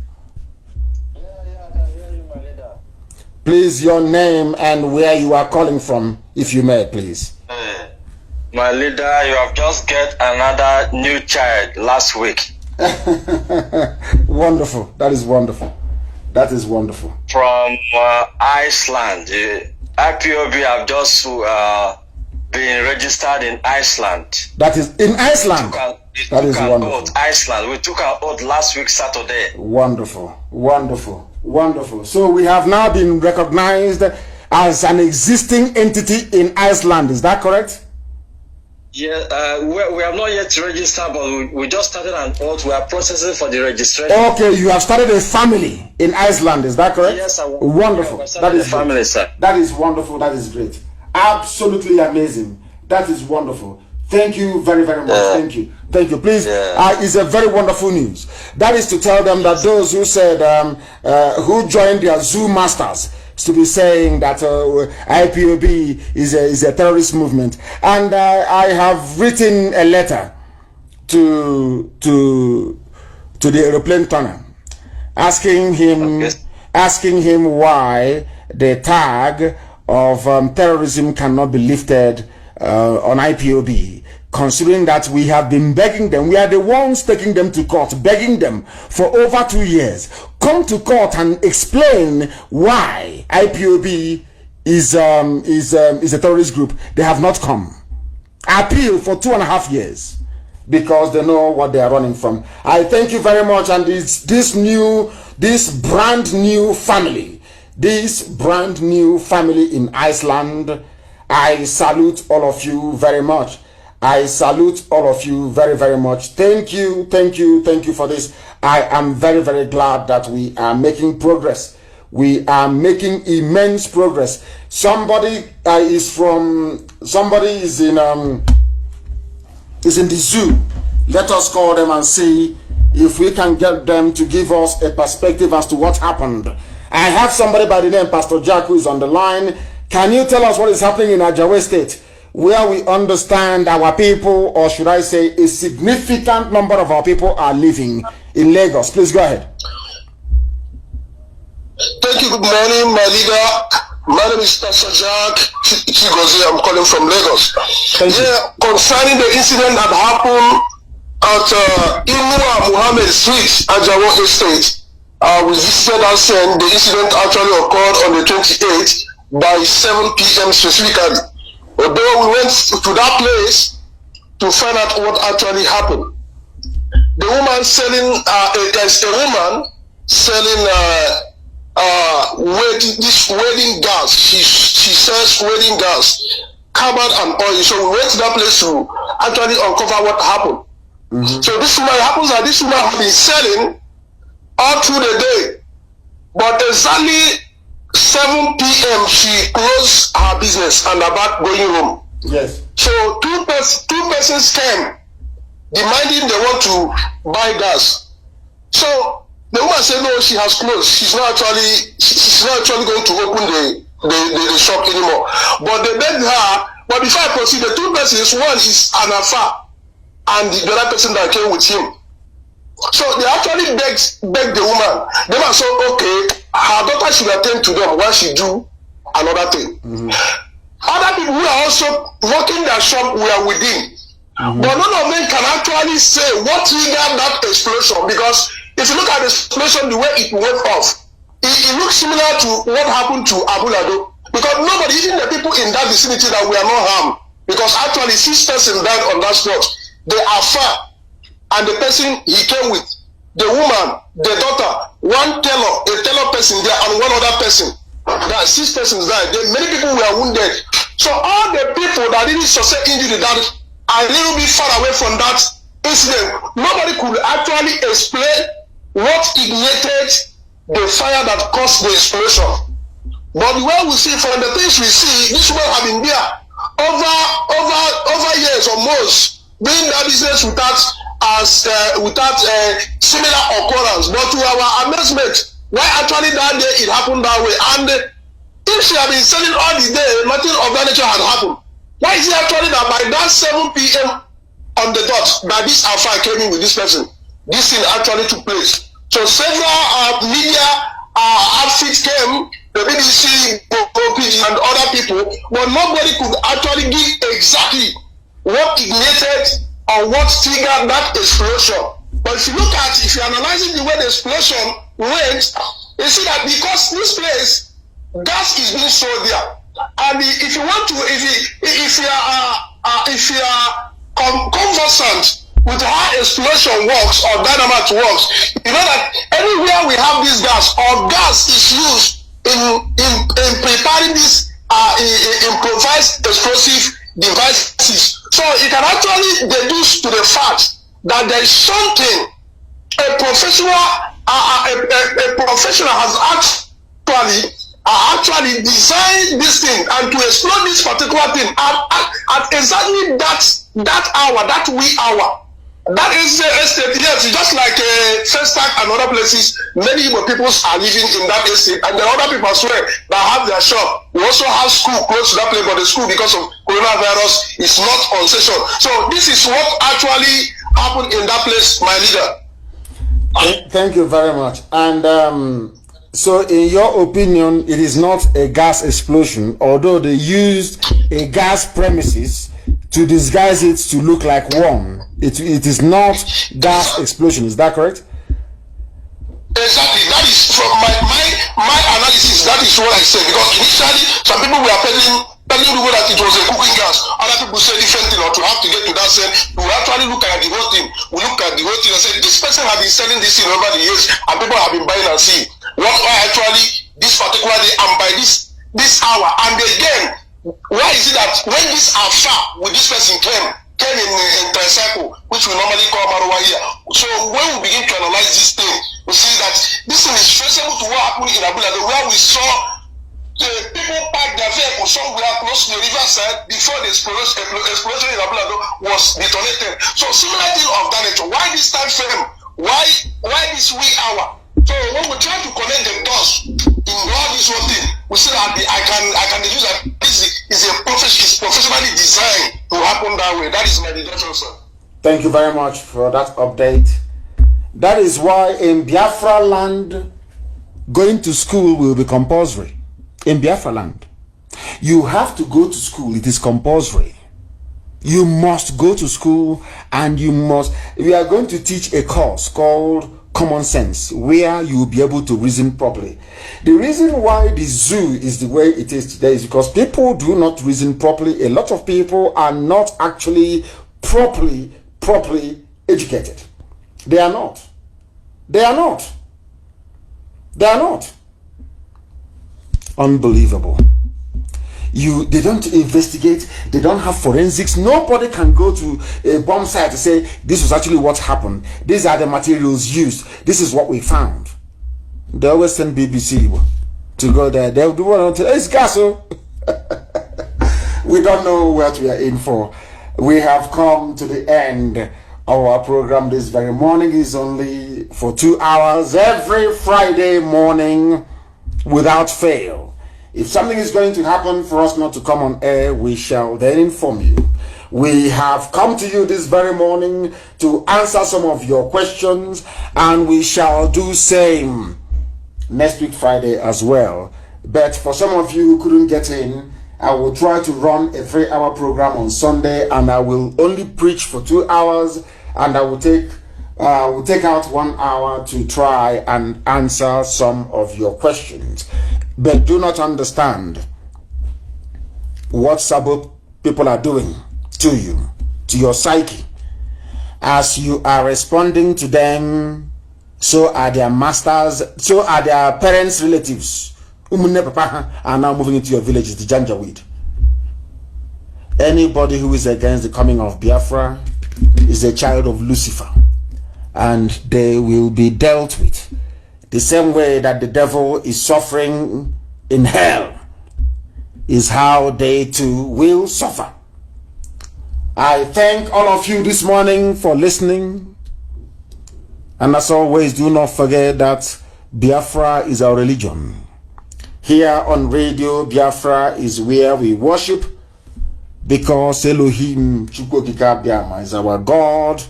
Speaker 1: Please, your name and where you are calling from, if you may, please.
Speaker 17: My leader, you have just get another new child last week.
Speaker 1: Wonderful. That is wonderful. That is wonderful.
Speaker 17: From Iceland. IPOB have just been registered in Iceland.
Speaker 1: That is in Iceland. That is wonderful.
Speaker 17: Iceland. We took our oath last week, Saturday.
Speaker 1: Wonderful. Wonderful. Wonderful. So we have now been recognized as an existing entity in Iceland. Is that correct?
Speaker 17: Yeah, we have not yet registered, but we just started an oath. We are processing for the registration.
Speaker 1: Okay, you have started a family in Iceland. Is that correct?
Speaker 17: Yes,
Speaker 1: wonderful. That is
Speaker 17: family,
Speaker 1: great.
Speaker 17: sir.
Speaker 1: That is wonderful. That is great. Absolutely amazing. That is wonderful. Thank you very, very much. Thank you. Thank you. Please, it's a very wonderful news. That is to tell them that those who said, who joined their Zoom masters, to be saying that IPOB is a terrorist movement. And I have written a letter to the aeroplane turner, asking him why the tag of terrorism cannot be lifted on IPOB. considering that we have been begging them. We are the ones taking them to court, begging them for over 2 years. Come to court and explain why IPOB is a terrorist group. They have not come. Appeal for 2.5 years because they know what they are running from. I thank you very much. And this brand new family in Iceland, I salute all of you very much. I salute all of you very, very much. Thank you for this. I am very, very glad that we are making progress. We are making immense progress. Somebody is in the zoo. Let us call them and see if we can get them to give us a perspective as to what happened. I have somebody by the name Pastor Jack who is on the line. Can you tell us what is happening in Ajawe State, where we understand our people, or should I say a significant number of our people are living in Lagos? Please go ahead.
Speaker 18: Thank you. Good morning, my leader. My name is Pastor Jack Chigozie. I'm calling from Lagos. Concerning the incident that happened at Inua Muhammad Street, Ajawo Estate, we visited that scene. The incident actually occurred on the 28th by 7 p.m. specifically. Although we went to that place to find out what actually happened. The woman selling, there's a woman selling wedding gas. She sells wedding gas, carbon and oil. So we went to that place to actually uncover what happened. So this woman, it happens that this woman has been selling all through the day, but exactly 7 p.m. she closed her business and about going home.
Speaker 1: Yes.
Speaker 18: So two persons came demanding they want to buy gas. So the woman said no, she has closed. She's not actually going to open the shop anymore. But they begged her. But before I proceed, the two persons, one is Anafa and the other person that came with him. So they actually begged the woman. The woman said, okay, her daughter should attend to them while she do another thing. Other people who are also working their shop were within. But none of them can actually say what triggered that explosion, because if you look at the explosion, the way it went off, it looks similar to what happened to Abu Lado. Because nobody, even the people in that vicinity that were not harmed, because actually 6 persons died on that spot. They are far. And the person he came with, the woman, the daughter, a teller person there, and one other person. There are 6 persons died. Many people were wounded. So all the people that didn't sustain injury that are a little bit far away from that incident, nobody could actually explain what ignited the fire that caused the explosion. But the way we see, from the things we see, this woman have been there over years or most, doing that business without similar occurrence. But to our amazement, why actually that day it happened that way? And if she had been selling all the day, nothing of that nature had happened. Why is it actually that by that 7 p.m. on the dot that this affair came in with this person, this thing actually took place? So several media outfits came, the BBC, OPG, and other people, but nobody could actually give exactly what ignited or what triggered that explosion. But if you you're analyzing the way the explosion went, you see that because this place, gas is being sold there. And if you want to, if you are conversant with how explosion works or dynamite works, you know that anywhere we have this gas, or gas is used in preparing these improvised explosive devices. So you can actually deduce to the fact that there is something a professional has actually designed this thing and to explode this particular thing at exactly that hour, that wee hour. That is estate, yes, just like Festac and other places, many Igbo people are living in that estate, and there are other people as well that have their shop. We also have school close to that place, but the school, because of coronavirus, is not on session. So this is what actually happened in that place, my leader.
Speaker 1: Thank you very much. And so in your opinion, it is not a gas explosion, although they used a gas premises to disguise it to look like one. It is not gas explosion. Is that correct?
Speaker 18: Exactly. That is from my analysis. That is what I said. Because initially, some people were telling people that it was a cooking gas. Other people said different thing, or to have to get to that sense. We actually look at the whole thing. We look at the whole thing and say, this person has been selling this thing over the years, and people have been buying and seeing. Why actually this particular day and by this hour? And again, why is it that when this affair with this person came in tricycle, which we normally call Maruwa here. So when we begin to analyze this thing, we see that this thing is traceable to what happened in Abulado, where we saw the people park their vehicle somewhere close to the riverside before the explosion in Abulado was detonated. So similar thing of that nature. Why this time frame? Why this wee hour? So when we try to connect the dots in all this whole thing, we see that I can use that this is professionally designed to happen that way. That is my deduction, sir.
Speaker 1: Thank you very much for that update. That is why in Biafra land, going to school will be compulsory. In Biafra land, you have to go to school. It is compulsory. You must go to school, and we are going to teach a course called Common Sense, where you will be able to reason properly. The reason why the zoo is the way it is today is because people do not reason properly. A lot of people are not actually properly educated. They are not. Unbelievable. They don't investigate, they don't have forensics. Nobody can go to a bomb site to say this was actually what happened, these are the materials used, this is what we found. They always send BBC to go there. They'll do what until it's gas. We don't know what we are in for. We have come to the end of our program this very morning. Is only for 2 hours every Friday morning without fail. If something is going to happen for us not to come on air, we shall then inform you. We have come to you this very morning to answer some of your questions, and we shall do same next week Friday as well. But for some of you who couldn't get in, I will try to run a 3-hour program on Sunday, and I will only preach for 2 hours, and I will take out 1 hour to try and answer some of your questions. But do not understand what Sabo people are doing to you, to your psyche. As you are responding to them, so are their masters, so are their parents' relatives. Are now moving into your villages, the Janjaweed. Anybody who is against the coming of Biafra is a child of Lucifer, and they will be dealt with the same way that the devil is suffering in hell is how they too will suffer. I thank all of you this morning for listening, and as always, do not forget that Biafra is our religion. Here on Radio Biafra is where we worship, because Elohim Chukwokika Biama is our God.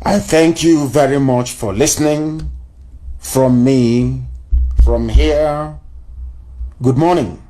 Speaker 1: I thank you very much for listening. From me, from here, good morning.